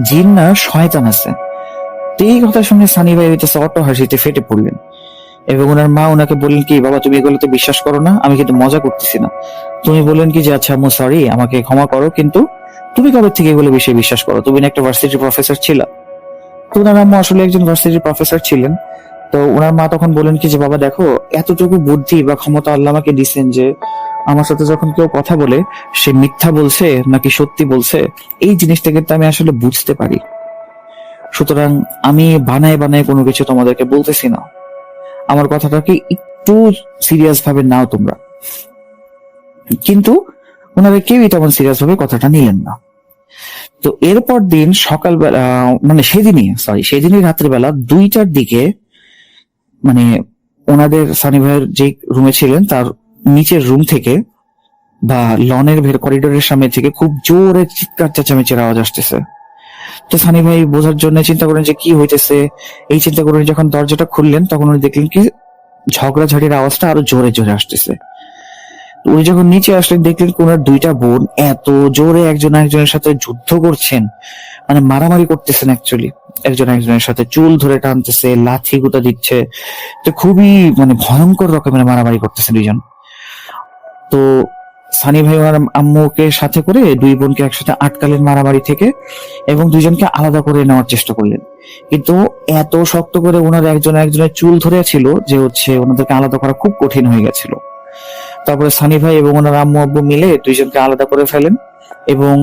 জিন না শয়তান আছে। তো এই কথা শুনে সানি ভাই হইতেছে অটো হাসিতে ফেটে পড়লেন, এবং ওনার মা ওনাকে বললেন কি বাবা তুমি এগুলোতে বিশ্বাস করো না, আমি কিন্তু মজা করতেছি না। তুমি বললেন কি যে আচ্ছা আম্মু সরি, আমাকে ক্ষমা করো, কিন্তু তুমি কবে থেকে এগুলো বেশি বিশ্বাস করো, তুমি না একটা ভার্সিটির প্রফেসর ছিলা। তো ওনার আম্মু আসলে একজন ভার্সিটির প্রফেসর ছিলেন। তো ওনার মা তখন বলেন কি যে বাবা দেখো এতটুকু বুদ্ধি বা ক্ষমতা আল্লাহ আমাকে দিচ্ছেন যে আমার সাথে যখন কেউ কথা বলে সে মিথ্যা বলছে নাকি সত্যি বলছে, এই জিনিসটা কিন্তু আমি আসলে বুঝতে পারি। সুতরাং আমি বানায় বানায় কোনো কিছু তোমাদেরকে বলতেছি না, আমার কথাটাকে একটু সিরিয়াস ভাবে নাও তোমরা। কিন্তু ওনারা কেউই তেমন সিরিয়াস ভাবে কথাটা নিলেন না। তো এরপর দিন সকালবেলা মানে সেদিনই রাত্রিবেলা 2টার দিকে মানে ওনাদের সানি ভাইয়ের যে রুমে ছিলেন তার নিচের রুম থেকে বা লনের করিডোরের সামনে থেকে খুব জোরে চিৎকার চেঁচামেচির আওয়াজ আসতেছে। তো সানি ভাই বোঝার জন্য চিন্তা করেন যে কি হইতেছে। এই চিন্তা করে যখন দরজাটা খুললেন তখন উনি দেখলেন কি ঝগড়াঝাটির আওয়াজটা আরো জোরে জোরে আসতেছে। উনি যখন নিচে আসলেন দেখলেন কি ওনার দুইটা বোন এত জোরে একজন একজনের সাথে যুদ্ধ করছেন, মানে মারামারি করতেছেন অ্যাকচুয়ালি, একজন একজনের সাথে চুল ধরে টানতেছে, লাথি গুতা দিচ্ছে। তো খুবই মানে ভয়ঙ্কর রকমের মারামারি করতেছে দুইজন। তো সানি ভাই ওনার আম্মুকে সাথে করে দুই বোনকে একসাথে আটকালেন মারামারি থেকে এবং দুইজনকে আলাদা করে নেওয়ার চেষ্টা করলেন। কিন্তু এত শক্ত করে ওনার একজন একজনের চুল ধরে ছিল যে ওনাদেরকে আলাদা করা খুব কঠিন হয়ে গেছিল। তারপরে সানি ভাই এবং ওনার আম্মু আব্বু মিলে দুইজনকে আলাদা করে ফেলেন এবং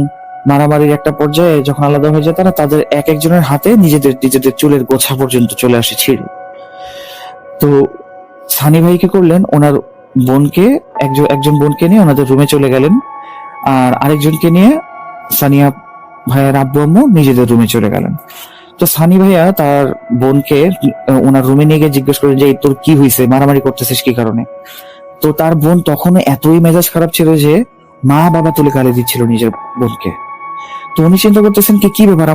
মারামারির একটা পর্যায়ে যখন আলাদা হয়ে যায় তারা তাদের এক একজনের হাতে নিজেদের নিজেদের চুলের গোছা পর্যন্ত চলে আসে ছিঁড়ে। তো সানি ভাই কি করলেন, ওনার বোনকে একজন বোনকে নিয়ে ওনাদের রুমে চলে গেলেন আর আরেকজনকে নিয়ে সানিয়া ভাইয়ার আব্বু আম্মু নিজেদের রুমে চলে গেলেন। তো সানি ভাইয়া তার বোনকে ওনার রুমে নিয়ে গিয়ে জিজ্ঞেস করেন যে এই তোর কি হয়েছে, মারামারি করতেছিস কি কারণে? তো তার বোন তখনও এতই মেজাজ খারাপ ছিল যে মা বাবা তুলে গালি দিচ্ছিল নিজের বোনকে। তো উনি চিন্তা করতেছেন কি ব্যাপার,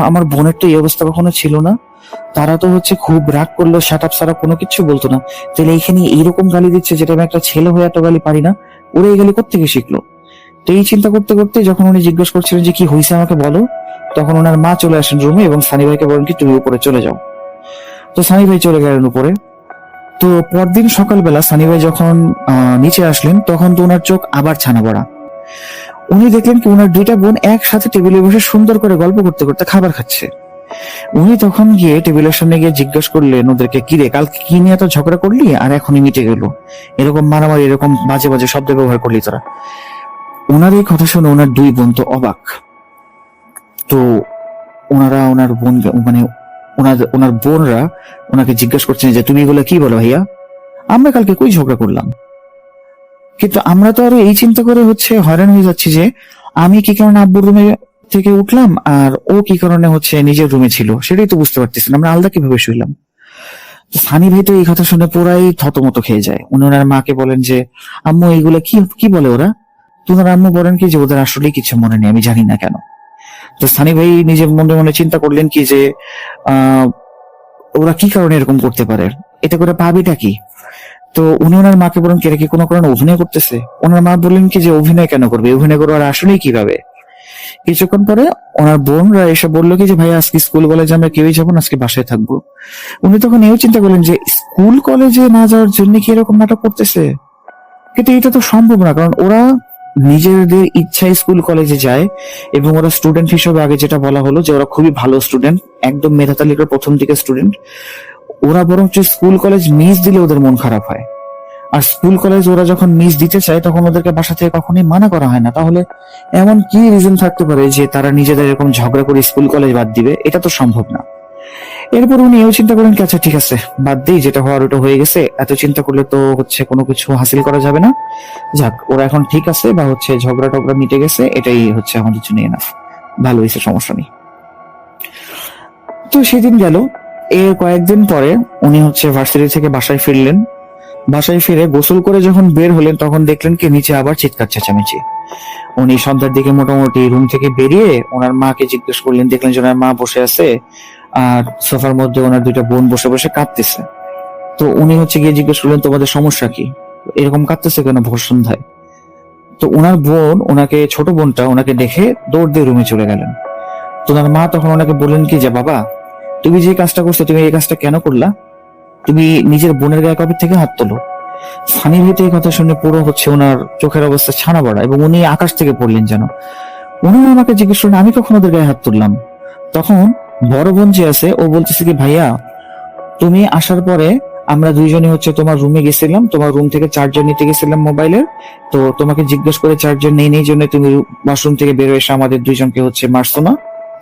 আমার বোনের তো এই অবস্থা কখনো ছিল না, তারা তো খুব রাগ করলো, শাট আপ ছাড়া কোনো কিছু বলতো না, তাহলে এইখানে এইরকম গালি দিচ্ছে যেটা আমি একটা ছেলে হয়ে এত গালি পারি না, ওরা এই গালি কোত্থেকে শিখলো? তো এই চিন্তা করতে করতে যখন উনি জিজ্ঞেস করছিলেন যে কি হয়েছে আমাকে বলো, তখন ওনার মা চলে আসেন রুমে এবং সানি ভাইকে বলেন কি তুমি উপরে চলে যাও। তো সানি ভাই চলে গেলেন উপরে। তো পরদিন সকালবেলা সানি ভাই যখন নিচে আসলেন তখন তো ওনার চোখ আবার ছানা পড়া। উনি দেখলেন কি ওনার দুইটা বোন একসাথে টেবিলে বসে সুন্দর করে গল্প করতে করতে খাবার খাচ্ছে। উনি তখন গিয়ে টেবিলের সামনে গিয়ে জিজ্ঞাসা করলেন ওদেরকে, কি রে কালকে কি নিয়ে এত ঝগড়া করলি আর এখনই মিটে গেল, এরকম মারামারি এরকম বাজে বাজে শব্দ ব্যবহার করলি তোরা? ওনার এই কথা শুনে ওনার দুই বোন তো অবাক। তো ওনার বোন মানে ওনার বোনরা ওনাকে জিজ্ঞাসা করছেন যে তুমি এগুলো কি বলো ভাইয়া, আমরা কালকে কই ঝগড়া করলাম? কিন্তু আমরা তো আরো এই চিন্তা করে হয়রান হয়ে যাচ্ছি যে আমি কি কারণে আব্বুর রুমে থেকে উঠলাম আর ও কি কারণে নিজের রুমে ছিল, সেটাই তো বুঝতে পারতেছি না, আমরা আলাদা কিভাবে শুইলাম। তো সানি ভাই তো এই কথা শুনে পুরাই থতমত খেয়ে যায়। উনি ওনার মাকে বলেন যে আম্মু এইগুলা কি কি বলে ওরা? তো ওনার আম্মু বলেন কি যে ওদের আসলেই কিছু মনে নেই, আমি জানি না কেন। তো সানি ভাই নিজের মনে মনে চিন্তা করলেন কি যে ওরা কি কারণে এরকম করতে পারে, এতে করে পাবিটা কি? তো উনি ওনার মাকে বলেন কি এরা কি কোনো কারণে অভিনয় করতেছে? ওনার মা বললেন কি যে অভিনয় কেন করবে, অভিনয় করবে আর আসলেই কিভাবে? কিছুক্ষণ পরে ওনার বোনরা এসে বললো কি যে ভাই আজকে স্কুল কলেজে আমরা কেউই যাবো না, আজকে বাসায় থাকবো। উনি তখন এও চিন্তা করলেন যে স্কুল কলেজে না যাওয়ার জন্য কি এরকম নাটক করতেছে, কিন্তু এটা তো সম্ভব না, কারণ ওরা নিজেদের ইচ্ছায় স্কুল কলেজে যায় এবং ওরা স্টুডেন্ট হিসেবে আগে যেটা বলা হলো যে ওরা খুবই ভালো স্টুডেন্ট, একদম মেধা তালিকার প্রথম দিকে স্টুডেন্ট। ওরা বরঞ্চ স্কুল কলেজ মিস দিলে ওদের মন খারাপ হয়, আর স্কুল কলেজ ওরা যখন মিস দিতে চায় তখন ওদেরকে বাসা থেকে কখনোই মানা করা হয় না। তাহলে এমন কি রিজন থাকতে পারে যে তারা নিজেদের এরকম ঝগড়া করে স্কুল কলেজ বাদ দিবে? এটা তো সম্ভব না। এরপর উনি এও চিন্তা করেন কি আচ্ছা ঠিক আছে বাদ দিই, যেটা হওয়ার ওটা হয়ে গেছে, এত চিন্তা করলে তো কোনো কিছু হাসিল করা যাবে না, যাক ওরা এখন ঠিক আছে বা ঝগড়া টগড়া মিটে গেছে, এটাই আমাদের জন্য এনাফ, ভালো হয়েছে, সমস্যা নেই। তো সেদিন গেল। এর কয়েকদিন পরে উনি ভার্সিটি থেকে বাসায় ফিরলেন। বাসায় ফিরে গোসল করে যখন বের হলেন তখন দেখলেন কি নিচে আবার চিৎকার চেঁচামেচি। উনি সন্ধ্যার দিকে মোটামুটি রুম থেকে বেরিয়ে ওনার মাকে জিজ্ঞেস করলেন, দেখলেন যে ওনার মা বসে আছে আর সোফার মধ্যে ওনার দুইটা বোন বসে বসে কাঁদতেছে। তো উনি গিয়ে জিজ্ঞেস করলেন তোমাদের সমস্যা কি, এরকম কাঁদতেছে কেন ভোর সন্ধ্যায়? তো ওনার বোন ছোট বোনটা ওনাকে দেখে দৌড় দিয়ে রুমে চলে গেলেন। তো ওনার মা তখন ওনাকে বললেন কি যে বাবা তুমি যে কাজটা করছো তুমি এই কাজটা কেন করলা, তুমি নিজের বোনের গায়ে কবে থেকে হাত তোলো? সানি ভাই এই কথা শুনে পুরো ওনার চোখের অবস্থা ছানা বড়া এবং উনি আকাশ থেকে পড়লেন যেন। উনি আমাকে জিজ্ঞেস করলেন আমি কখন ওদের গায়ে হাত তুললাম? তখন বড় বোন যে আছে ও বলতেছে কি ভাইয়া তুমি আসার পরে আমরা দুইজনই তোমার রুমে গেছিলাম, তোমার রুম থেকে চার্জার নিতে গেছিলাম মোবাইলের, তো তোমাকে জিজ্ঞেস করে চার্জার নেই জন্য তুমি ওয়াশরুম থেকে বের এসে আমাদের দুইজনকে মারছো না,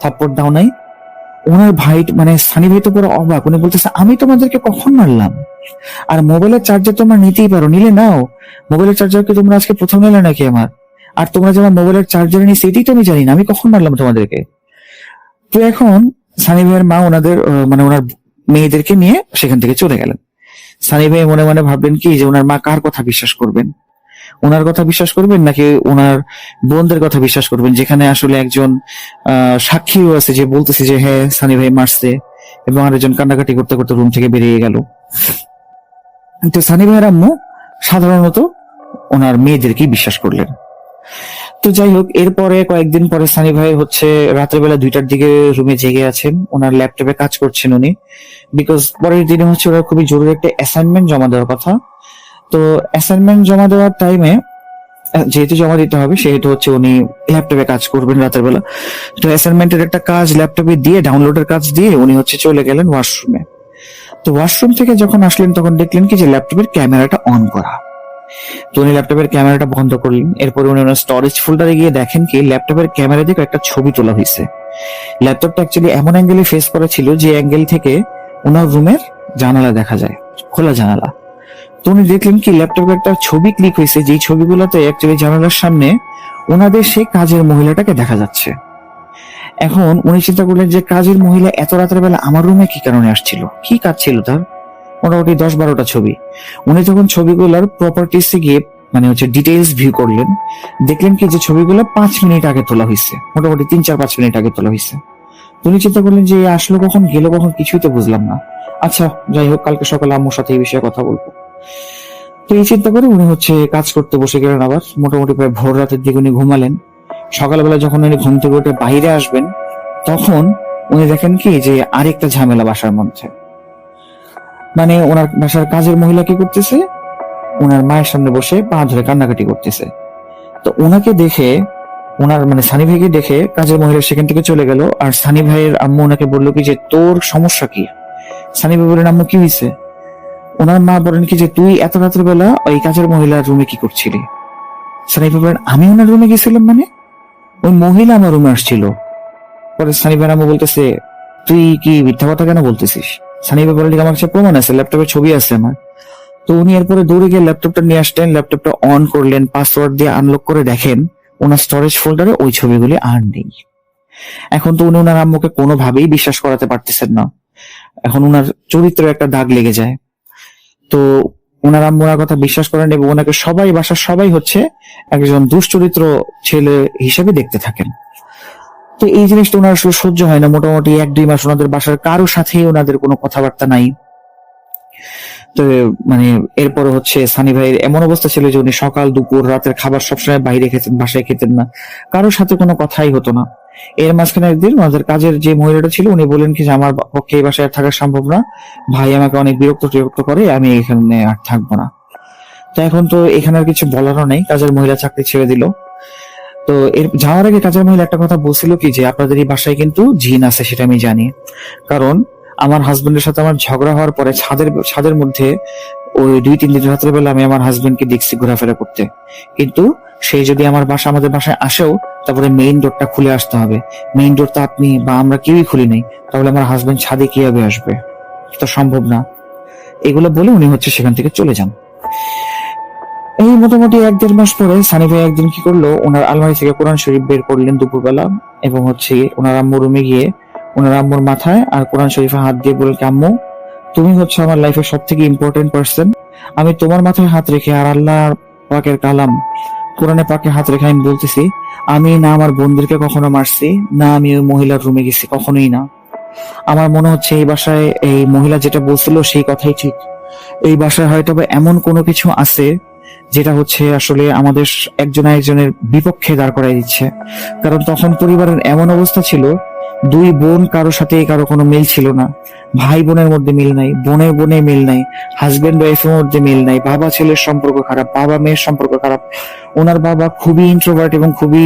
থাপ্পড় দাও নাই। ওনার ভাই মানে সানি ভাই তো পুরো অবাক, উনি বলতেছে আমি তোমাদেরকে কখন মারলাম? আর মোবাইলের চার্জার তোমরা নিতেই পারো, নিলে নাও, মোবাইলের চার্জার কি তোমরা আজকে প্রথম নিলে নাকি আমার? আর তোমরা যে আমার মোবাইলের চার্জার নিয়ে সেটাই তো আমি জানি না, আমি কখন মারলাম তোমাদেরকে? তো এখন সানি ভাইয়ের মা ওনাদের মানে ওনার মেয়েদেরকে নিয়ে সেখান থেকে চলে গেলেন। সানি ভাই মনে মনে ভাবলেন কি যে ওনার মা কার কথা বিশ্বাস করবেন, ওনার কথা বিশ্বাস করবেন নাকি ওনার বোনদের কথা বিশ্বাস করবেন, যেখানে আসলে একজন সাক্ষীও আছে যে বলতেছে যে হ্যাঁ সানি ভাই মারছে, এবং আরেকজন কান্নাকাটি করতে করতে রুম থেকে বেরিয়ে গেল। তো সানি ভাইয়ের আম্মু সাধারণত ওনার মেয়েদেরকেই বিশ্বাস করলেন। তো যাই হোক, এরপরে কয়েকদিন পরে সানি ভাই হচ্ছে রাতের বেলা 2টার দিকে রুমে জেগে আছেন, ওনার ল্যাপটপে কাজ করছেন উনি, বিকজ পরের দিনে হচ্ছে ওনার খুবই জরুরি একটা অ্যাসাইনমেন্ট জমা দেওয়ার কথা। তো অ্যাসাইনমেন্ট জমা দেওয়ার টাইমে যেহেতু জমা দিতে হবে সেহেতু হচ্ছে উনি ল্যাপটপে কাজ করবেন রাতের বেলা। তো অ্যাসাইনমেন্টের একটা কাজ ল্যাপটপে দিয়ে, ডাউনলোডের কাজ দিয়ে উনি হচ্ছে চলে গেলেন ওয়াশরুমে। তো ওয়াশরুম থেকে যখন আসলেন তখন দেখলেন কি যে ল্যাপটপের ক্যামেরাটা অন করা। তো উনি ল্যাপটপের ক্যামেরাটা বন্ধ করলেন। এরপরে উনি ওনার স্টোরেজ ফোল্ডারে গিয়ে দেখেন কি ল্যাপটপের ক্যামেরা দিয়ে একটা ছবি তোলা হয়েছে। ল্যাপটপটা অ্যাকচুয়ালি এমন অ্যাঙ্গেলে ফেস করা ছিল যে অ্যাঙ্গেল থেকে ওনার রুমের জানালা দেখা যায়, খোলা জানালা। তো উনি দেখলেন কি ল্যাপটপে একটা ছবি ক্লিক হয়েছে, যেই ছবিগুলোতে অ্যাকচুয়ালি জানালার সামনে ওনাদের সেই কাজের মহিলাটাকে দেখা যাচ্ছে। এখন উনি চিন্তা করলেন যে কাজের মহিলা এত রাতের বেলা আমার রুমে কি কারণে আসছিল, কি কাজ ছিল তার। মোটামুটি 10-12টা ছবি। উনি যখন ছবিগুলোর প্রপার্টিসে গিয়ে মানে হচ্ছে ডিটেইলস ভিউ করলেন, দেখলেন কি যে ছবিগুলো 5 মিনিট আগে তোলা হয়েছে, মোটামুটি 3-4-5 মিনিট আগে তোলা হয়েছে। উনি চিন্তা করলেন যে আসলো কখন গেল কখন, কিছুই তো বুঝলাম না। আচ্ছা যাই হোক, কালকে সকালে আম্মুর সাথে এই বিষয়ে কথা বলবো। তো এই চিন্তা করে উনি হচ্ছে কাজ করতে বসে গেলেন। আবার মোটামুটি প্রায় ভোর রাতের দিকে উনি ঘুমালেন। সকালবেলা যখন উনি ঘুম থেকে উঠে বাইরে আসবেন তখন উনি দেখেন কি যে আরেকটা ঝামেলা বাসার মধ্যে। মানে ওনার বাসার কাজের মহিলা কি করতেছে, ওনার মায়ের সামনে বসে পা ধরে কান্নাকাটি করতেছে। তো ওনাকে দেখে, ওনার মানে সানি ভাইকে দেখে কাজের মহিলা সেখান থেকে চলে গেল। আর সানি ভাইয়ের আম্মু ওনাকে বললো কি যে তোর সমস্যা কি। সানি ভাই বললেন আম্মু কি হয়েছে। ওনার মা বলেন কি যে তুই এত রাতের বেলা ওই কাজের মহিলার রুমে কি করছিলি। সানি ভাই বলেন আমি ওনার রুমে গেছিলাম মানে, ওই মহিলা আমার রুমে আসছিল। পরে সানি ভাইয়ের আম্মু বলতেছে তুই কি মিথ্যা কথা কেন বলতেছিস। সানি ভাই বলেন আমার কাছে প্রমাণ আছে, ল্যাপটপে ছবি আছে আমার। তো উনি এরপরে দৌড়ে গিয়ে ল্যাপটপটা নিয়ে আসলেন, ল্যাপটপটা অন করলেন, পাসওয়ার্ড দিয়ে আনলক করে দেখেন ওনার স্টোরেজ ফোল্ডারে ওই ছবিগুলি আর নেই। এখন তো উনি ওনার আম্মুকে কোনোভাবেই বিশ্বাস করাতে পারতেছেন না। এখন ওনার চরিত্রে একটা দাগ লেগে যায়। তো ওনার আম্মু ওনার কথা বিশ্বাস করেন এবং ওনাকে সবাই, বাসার সবাই হচ্ছে একজন দুশ্চরিত্র ছেলে হিসেবে দেখতে থাকেন। তো এই জিনিসটা ওনার আসলে সহ্য হয় না। মোটামুটি 1-2 মাস ওনাদের বাসার কারোর সাথেই ওনাদের কোনো কথাবার্তা নাই। তো মানে এরপরে হচ্ছে সানি ভাইয়ের এমন অবস্থা ছিল যে উনি সকাল দুপুর রাতের খাবার সবসময় বাইরে খেতেন, বাসায় খেতেন না, কারোর সাথে কোনো কথাই হতো না। এর মাঝখানে একদিন ওনাদের কাজের যে মহিলাটা ছিল উনি বলেন কি যে আমার পক্ষে এই বাসায় আর থাকা সম্ভব না, ভাই আমাকে অনেক বিরক্ত করে, আমি এখানে আর থাকবো না। তো এখন তো এখানে আর কিছু বলারও নেই, কাজের মহিলা চাকরি ছেড়ে দিল। তো এর যাওয়ার আগে কাজের মহিলা একটা কথা বলছিল কি যে আপনাদের এই বাসায় কিন্তু জিন আছে, সেটা আমি জানি, কারণ আমার হাজবেন্ডের সাথে আমার ঝগড়া হওয়ার পরে ছাদের মধ্যে ওই 2-3 দিন রাতের বেলা আমি আমার হাজবেন্ডকে দেখছি ঘোরাফেরা করতে, কিন্তু সেই যদি আমাদের বাসায় আসেও তারপরে মেইন ডোরটা খুলে আসতে হবে। মেইন ডোরটা আপনি বা আমরা কেউই খুলি নেই, তাহলে আমার হাজবেন্ড ছাদে কিভাবে আসবে, তো সম্ভব না। এগুলো বলে উনি হচ্ছে সেখান থেকে চলে যান। এই মোটামুটি 1-1.5 মাস পরে সানি ভাই একদিন কি করলো, ওনার আলমারি থেকে কোরআন শরীফ বের করলেন দুপুরবেলা, এবং হচ্ছে ওনার আম্মুর রুমে গিয়ে ওনার আম্মুর মাথায় আর কোরআন শরীফে হাত দিয়ে বললেন আম্মু তুমি হচ্ছে আমার লাইফের সব থেকে ইম্পর্টেন্ট পার্সন, আমি তোমার মাথায় হাত রেখে আর আল্লাহ পাকের কালাম কোরআনে পাকে হাত রেখে আমি বলতেছি আমি না আমার বোনদেরকে কখনো মারছি, না আমি ওই মহিলার রুমে গেছি, কখনোই না। আমার মনে হচ্ছে এই বাসায় এই মহিলা যেটা বলছিল সেই কথাই ঠিক। এই বাসায় হয়তো বা এমন কোনো কিছু আছে যেটা হচ্ছে আসলে আমাদের একজন একজনের বিপক্ষে দাঁড় করাই দিচ্ছে। কারণ তখন পরিবারের এমন অবস্থা ছিল, 2 বোন কারোর সাথে কারো কোনো মিল ছিল না, ভাই বোনের মধ্যে মিল নাই, বোনে মিল নাই, হাজবেন্ড ওয়াইফের মধ্যে মিল নাই, বাবা ছেলের সম্পর্ক খারাপ, বাবা মেয়ের সম্পর্ক খারাপ। ওনার বাবা খুবই ইন্ট্রোভার্ট এবং খুবই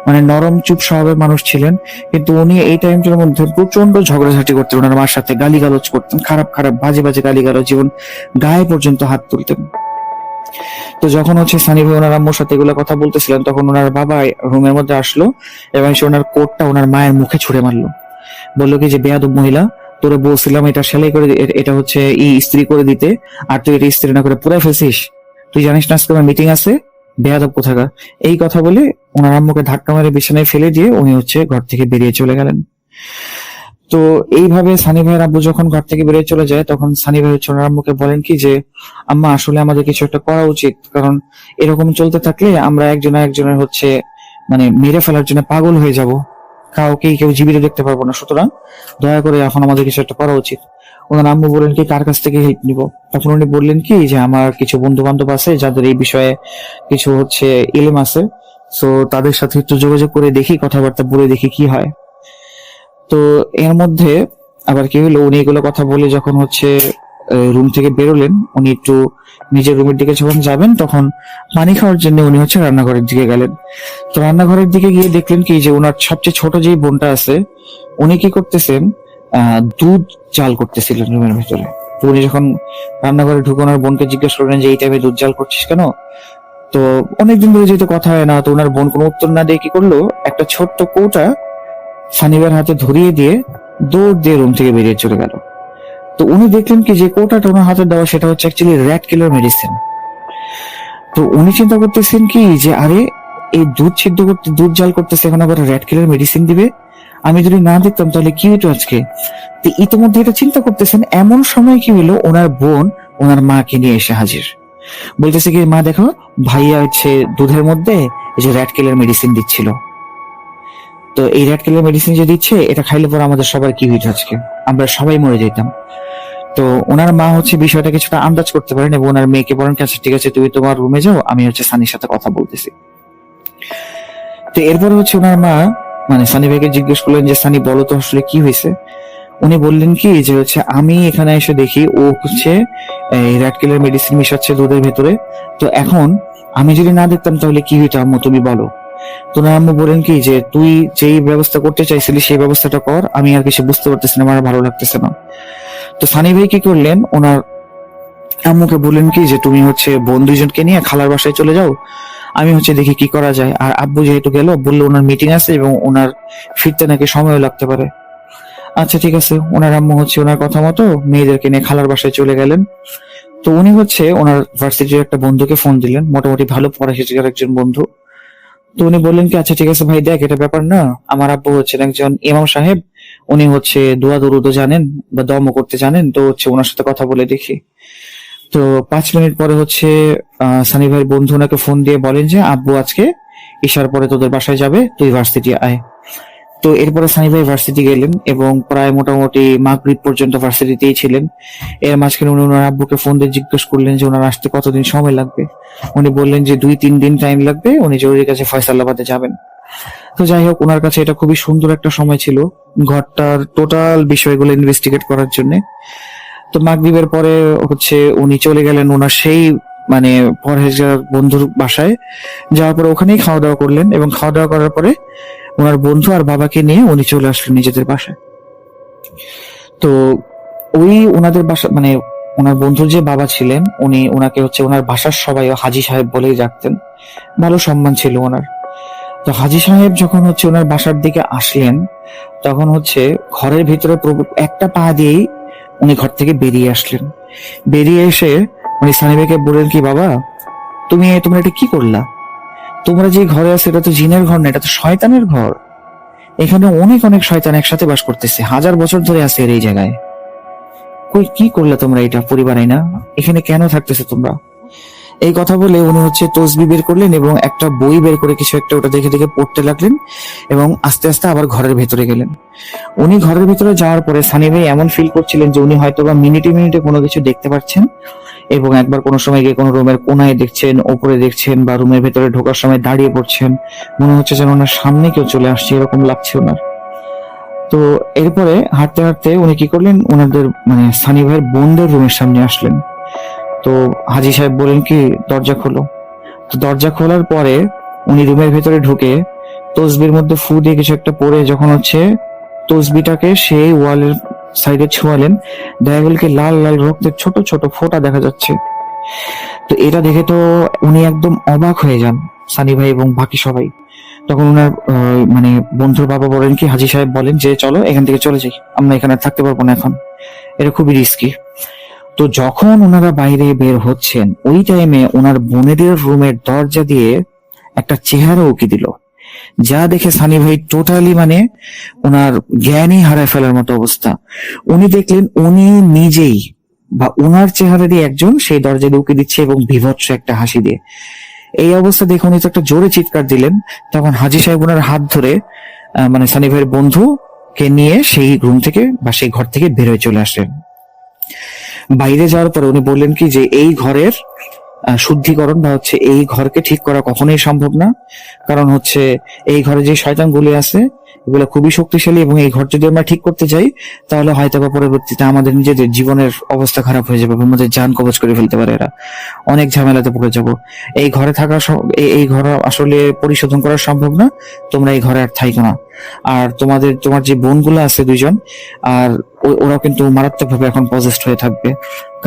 মানে নরম চুপ স্বভাবের মানুষ ছিলেন, কিন্তু উনি এই টাইমটার মধ্যে প্রচন্ড ঝগড়াঝাটি করতেন ওনার মার সাথে, গালিগালাজ করতেন, খারাপ বাজে গালিগালাজ, জীবন গায়ে পর্যন্ত হাত তুলতেন। তো যখন হচ্ছে সানি ভাই ওনার আম্মুর সাথে এগুলো কথা বলতেছিলেন তখন ওনার বাবা রুমের মধ্যে আসলো এবং সে ওনার কোটটা ওনার মায়ের মুখে ছুঁড়ে মারলো। বললো কি যে বেয়াদব মহিলা, তোরে বলছিলাম এটা সেলাই করে এটা হচ্ছে ইস্ত্রি করে দিতে, আর তুই এটা ইস্ত্রি না করে পুরাই ফেলছিস, তুই জানিস না আজকে আমার মিটিং আছে, বেয়াদব কোথাকার। এই কথা বলে ওনার আম্মুকে ধাক্কা মেরে বিছানায় ফেলে দিয়ে উনি হচ্ছে ঘর থেকে বেরিয়ে চলে গেলেন। তো এইভাবে সানি ভাইয়ের আব্বু যখন ঘর থেকে বেরিয়ে চলে যায়, তখন সানি ভাই হচ্ছে ওনার আম্মুকে বলেন কি যে, আম্মা আসলে আমাদের কিছু একটা করা উচিত, কারণ এরকম চলতে থাকলে আমরা একজন একজনের হচ্ছে মানে মেরে ফেলার জন্য পাগল হয়ে যাব, কেউ জীবিত দেখতে পারবো না, সুতরাং দয়া করে এখন আমাদের কিছু একটা করা উচিত। ওনার আম্মু বললেন কি কার কাছ থেকে হেল্প নিব? তখন উনি বললেন কি যে আমার কিছু বন্ধু বান্ধব আছে যাদের এই বিষয়ে কিছু হচ্ছে ইলম আছে, তো তাদের সাথে একটু যোগাযোগ করে দেখি, কথাবার্তা বলে দেখি কি হয়। তো এর মধ্যে আবার কি হলো, উনি এগুলো কথা বলে যখন হচ্ছে রুম থেকে বেরোলেন, উনি একটু নিজের রুমের দিকে যখন যাবেন, তখন পানি খাওয়ার জন্য উনি হচ্ছে রান্নাঘরের দিকে গেলেন। তো রান্নাঘরের দিকে গিয়ে দেখলেন কি যে ওনার সবচেয়ে ছোট যে বোনটা আছে, উনি কি করতেছেন, দুধ জাল করতেছিলেন রুমের ভেতরে। তো উনি যখন রান্নাঘরে ঢুকে ওনার বোনকে জিজ্ঞেস করলেন যে এই টাইপের দুধ জাল করছিস কেন, তো অনেকদিন ধরে যেহেতু কথা হয় না, তো ওনার বোন কোনো উত্তর না দিয়ে কি করলো, একটা ছোট্ট কৌটা সানিবের হাতে ধরিয়ে দিয়ে দৌড় দিয়ে রুম থেকে বেরিয়ে চলে গেল। তো উনি দেখলেন কি যে কৌটাটা ওনার হাতে দেওয়া, সেটা হচ্ছে অ্যাকচুয়ালি র্যাট কিলার মেডিসিন। তো উনি চিন্তা করতেছেন কি যে আরে, এই দুধ সিদ্ধ করতে, দুধ জাল করতেছে, এখন আবার র্যাট কিলার মেডিসিন দিবে, আমি যদি না দেখতাম তাহলে কি হতো আজকে। তো ইতিমধ্যে এটা চিন্তা করতেছেন, এমন সময় কি হলো, ওনার বোন ওনার মাকে নিয়ে এসে হাজির। বলতেছে কি, মা দেখো ভাইয়া হচ্ছে দুধের মধ্যে এই যে র্যাট কিলার মেডিসিন দিচ্ছিল, তো এই র্যাট কিলার মেডিসিন যে দিচ্ছে, এটা খাইলে পরে আমাদের সবার কি হইতো আজকে, আমরা সবাই মরে যেতাম। তো ওনার মা হচ্ছে বিষয়টা কিছুটা আন্দাজ করতে পারেন এবং ওনার মেয়েকে বলেন, আচ্ছা ঠিক আছে, তুমি তোমার রুমে যাও, আমি হচ্ছে সানির সাথে কথা বলতেছি। তো এরপরে হচ্ছে ওনার মা মানে সানি ভাইকে জিজ্ঞেস করলেন যে, সানি বলো তো আসলে কি হয়েছে। উনি বললেন কি যে হচ্ছে আমি এখানে এসে দেখি ও হচ্ছে এই র্যাট কিলার মেডিসিন মিশাচ্ছে দুধের ভেতরে, তো এখন আমি যদি না দেখতাম তাহলে কি হইতো আম্মু, তুমি বলো। তো ওনার আম্মু বলেন কি যে, তুই যেই ব্যবস্থা করতে চাইছিলি সেই ব্যবস্থাটা কর, আমি আর কিছু বুঝতে পারতেছি না, আমার আর ভালো লাগতেছে না। তো সানি ভাই কি করলেন, ওনার আম্মুকে বললেন কি যে, তুমি হচ্ছে বোন দুইজনকে নিয়ে খালার বাসায় চলে যাও, আমি হচ্ছে দেখি কি করা যায়। আর আব্বু যেহেতু গেল, বললো ওনার মিটিং আছে এবং ওনার ফিরতে নাকি সময়ও লাগতে পারে। আচ্ছা ঠিক আছে, ওনার আম্মু হচ্ছে ওনার কথা মতো মেয়েদেরকে নিয়ে খালার বাসায় চলে গেলেন। তো উনি হচ্ছে ওনার ভার্সিটির একটা বন্ধুকে ফোন দিলেন, মোটামুটি ভালো পড়াশোনার একজন বন্ধু। তো উনি বললেন কি, আচ্ছা ঠিক আছে ভাই, দেখ এটা ব্যাপার না, আমার আব্বু হচ্ছেন একজন ইমাম সাহেব, উনি হচ্ছে দোয়া দরুদও জানেন বা দমও করতে জানেন, তো হচ্ছে ওনার সাথে কথা বলে দেখি। তো 5 মিনিট পরে হচ্ছে সানি ভাইয়ের বন্ধু ওনাকে ফোন দিয়ে বলেন যে, আব্বু আজকে ঈশার পরে তোদের বাসায় যাবে, তুই ভার্সিটি আয়। তো এরপরে সানি ভাই ভার্সিটি গেলেন এবং প্রায় মোটামুটি মাগরিব পর্যন্ত ভার্সিটিতেই ছিলেন। এর মাঝখানে উনি ওনার আব্বুকে ফোন দিয়ে জিজ্ঞেস করলেন যে ওনার আসতে কতদিন সময় লাগবে। উনি বললেন যে 2-3 দিন টাইম লাগবে, উনি জরুরি কাছে ফয়সালাবাদে যাবেন। তো যাই হোক, ওনার কাছে এটা খুবই সুন্দর একটা সময় ছিল ঘরটার টোটাল বিষয়গুলো ইনভেস্টিগেট করার জন্য। তো মাগরিবের পরে হচ্ছে উনি চলে গেলেন ওনার সেই মানে পরহেজগার বন্ধুর বাসায়। যাওয়ার পরে ওখানেই খাওয়া দাওয়া করলেন এবং খাওয়া দাওয়া করার পরে ওনার বন্ধু আর বাবাকে নিয়ে উনি চলে আসলেন নিজেদের বাসায়। তো ওই ওনাদের বাসা মানে ওনার বন্ধুর যে বাবা ছিলেন, উনি ওনাকে হচ্ছে ওনার বাসার সবাই হাজি সাহেব বলেই ডাকতেন, ভালো সম্মান ছিল ওনার। তো হাজি সাহেব যখন হচ্ছে ওনার বাসার দিকে আসলেন, তখন হচ্ছে ঘরের ভিতরে একটা পা দিয়েই উনি ঘর থেকে বেরিয়ে আসলেন। বেরিয়ে এসে উনি সানি ভাইকে বললেন কি, বাবা তোমরা এটা কি করলা, তোমরা যে ঘরে আছো এটা তো জিনের ঘর না, এটা তো শয়তানের ঘর, এখানে অনেক অনেক শয়তান একসাথে বাস করতেছে, 1000 বছর ধরে আছে এর এই জায়গায়, কই কি করলে তোমরা, এটা পরিবার না, এখানে কেন থাকতেছে তোমরা। এই কথা বলে উনি হচ্ছে তসবি বের করলেন এবং একটা বই বের করে কিছু একটা ওটা দেখে দেখে পড়তে লাগলেন এবং আস্তে আস্তে আবার ঘরের ভেতরে গেলেন। উনি ঘরের ভিতরে যাওয়ার পরে সানি ভাই এমন ফিল করছিলেন যে উনি হয়তো বা মিনিটে মিনিটে কোনো কিছু দেখতে পাচ্ছেন এবং একবার কোনো সময় গিয়ে কোনো রুমের কোনায় দেখছেন, ওপরে দেখছেন, বা রুমের ভেতরে ঢোকার সময় দাঁড়িয়ে পড়ছেন, মনে হচ্ছে যেন ওনার সামনে কেউ চলে আসছে, এরকম লাগছে ওনার। তো এরপরে হাঁটতে হাঁটতে উনি কি করলেন, ওনাদের মানে সানি ভাইয়ের বোনদের রুমের সামনে আসলেন। তো হাজি সাহেব বলেন কি, দরজা খোলো। তো দরজা খোলার পরে উনি রুমের ভেতরে ঢুকে তসবির মধ্যে ফু দিয়ে কিছু একটা পরে যখন হচ্ছে তসবিটাকে সেই ওয়ালের সাইডে ছোঁয়ালেন, দেখা গেল কি লাল লাল রক্তের ছোট ছোট ফোঁটা দেখা যাচ্ছে। তো এটা দেখে তো উনি একদম অবাক হয়ে যান, সানি ভাই এবং বাকি সবাই। তখন ওনার মানে বন্ধুর বাবা বলেন কি, হাজি সাহেব বলেন যে চলো এখান থেকে চলে যাই, আমরা এখানে আর থাকতে পারবো না, এখন এটা খুবই রিস্কি। তো যখন ওনারা বাইরে বের হচ্ছেন, ওই টাইমে ওনার বোনেদের রুমের দরজা দিয়ে একটা চেহারা উকি দিল যা দেখে সানি ভাই টোটালি মানে ওনার জ্ঞানই হারায় ফেলার মতো অবস্থা। উনি দেখলেন উনি নিজেই বা ওনার চেহারারই একজন সেই দরজায় ঢুকে দিচ্ছে এবং বিভৎস একটা হাসি দিয়ে। এই অবস্থা দেখে উনি তো একটা জোরে চিৎকার দিলেন। তখন হাজী সাহেব ওনার হাত ধরে মানে সানি ভাইয়ের বন্ধুকে নিয়ে সেই রুম থেকে বা সেই ঘর থেকে বের হয়ে চলে আসলেন। বাইরে যাওয়ার পরে উনি বললেন কি যে এই ঘরের শুদ্ধিকরণ বা হচ্ছে এই ঘরকে ঠিক করা কখনোই সম্ভব না, কারণ হচ্ছে এই ঘরে যে শয়তানগুলি আছে এগুলো খুবই শক্তিশালী এবং এই ঘর যদি আমরা ঠিক করতে যাই তাহলে হয়তো বা পরবর্তীতে আমাদের নিজেদের জীবনের অবস্থা খারাপ হয়ে যাবে, আমাদের জান কবজ করে ফেলতে পারে এরা, অনেক ঝামেলাতে পড়ে যাব। এই ঘরে থাকা এই ঘর আসলে পরিশোধন করা সম্ভব না, তোমরা এই ঘরে আর থাইকো না। আর তোমার যে বোনগুলো আছে দুইজন, আর ওরা কিন্তু মারাত্মকভাবে এখন পজেসড হয়ে থাকবে,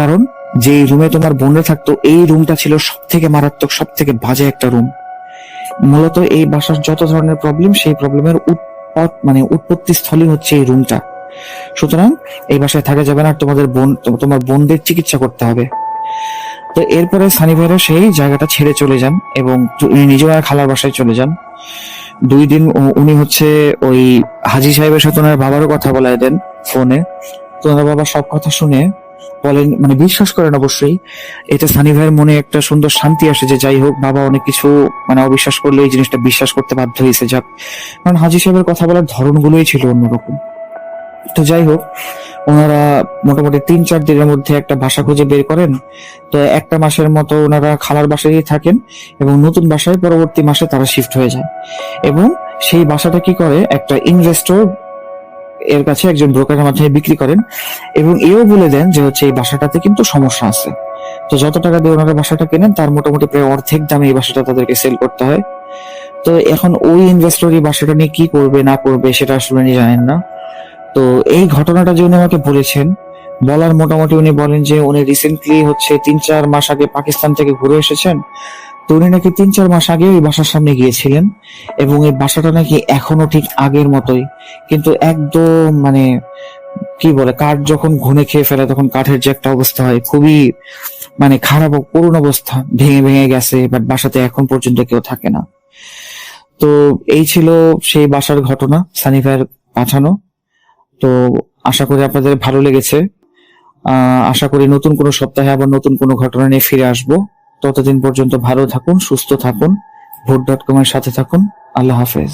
কারণ যে রুমে তোমার বোনরা থাকতো এই রুমটা ছিল সব থেকে মারাত্মক, সব থেকে বাজে একটা রুম। মূলত এই বাসার যত ধরনের প্রবলেম সেই প্রবলেমের উৎপত্তি স্থলই হচ্ছে এই রুমটা। সুতরাং এই বাসায় থাকা যাবে না, আর তোমার বোনদের চিকিৎসা করতে হবে। তো এরপরে সানি ভাইরা সেই জায়গাটা ছেড়ে চলে যান এবং উনি নিজেও আর খালার বাসায় চলে যান। 2 দিন উনি হচ্ছে ওই হাজী সাহেবের সাথে ওনার বাবারও কথা বলায় দেন ফোনে। তো ওনার বাবা সব কথা শুনে বলেন, মানে বিশ্বাস করেন অবশ্যই। এতে সানি ভাইয়ের মনে একটা সুন্দর শান্তি আসে যে যাই হোক বাবা অনেক কিছু মানে অবিশ্বাস করলে এই জিনিসটা বিশ্বাস করতে বাধ্য হয়েছে, যাক, কারণ হাজী সাহেবের কথা বলার ধরনগুলোই ছিল অন্যরকম। তো যাই হোক, ওনারা মোটামুটি 3-4 দিনের মধ্যে একটা বাসা খুঁজে বের করেন। তো একটা মাসের মতো ওনারা খালার বাসায় থাকেন এবং নতুন বাসায় পরবর্তী মাসে তারা শিফট হয়ে যায়। এবং সেই বাসাটা কি করে, একটা ইনভেস্টর এর কাছে একজন ব্রোকারের মাধ্যমে বিক্রি করেন এবং এও বলে দেন যে হচ্ছে এই বাসাটাতে কিন্তু সমস্যা আছে। তো যত টাকা দিয়ে ওনারা বাসাটা কেনেন তার মোটামুটি প্রায় অর্ধেক দামে এই বাসাটা তাদেরকে সেল করতে হয়। তো এখন ওই ইনভেস্টর এই বাসাটা নিয়ে কি করবে না করবে সেটা আসলে উনি জানেন না। তো এই ঘটনাটা যে উনি আমাকে বলেছেন, বলার মোটামুটি উনি বলেন যে উনি রিসেন্টলি হচ্ছে 3-4 মাস আগে পাকিস্তান থেকে ঘুরে এসেছেন। তো উনি নাকি 3-4 মাস আগে ওই বাসার সামনে গিয়েছিলেন এবং এই বাসাটা নাকি এখনো ঠিক আগের মতোই, কিন্তু একদম মানে কি বলে, কাঠ যখন ঘুনে খেয়ে ফেলে তখন কাঠের যে একটা অবস্থা হয়, খুবই মানে খারাপ করুণ অবস্থা, ভেঙে ভেঙে গেছে, বাট বাসাতে এখন পর্যন্ত কেউ থাকে না। তো এই ছিল সেই বাসার ঘটনা, সানি ভাইয়ের পাঠানো। তো আশা করি আপনাদের ভালো লেগেছে। আশা করি নতুন কোনো সপ্তাহে আবার নতুন কোনো ঘটনা নিয়ে ফিরে আসবো। ততদিন পর্যন্ত ভালো থাকুন, সুস্থ থাকুন, ভোট.com এর সাথে থাকুন। আল্লাহ হাফেজ।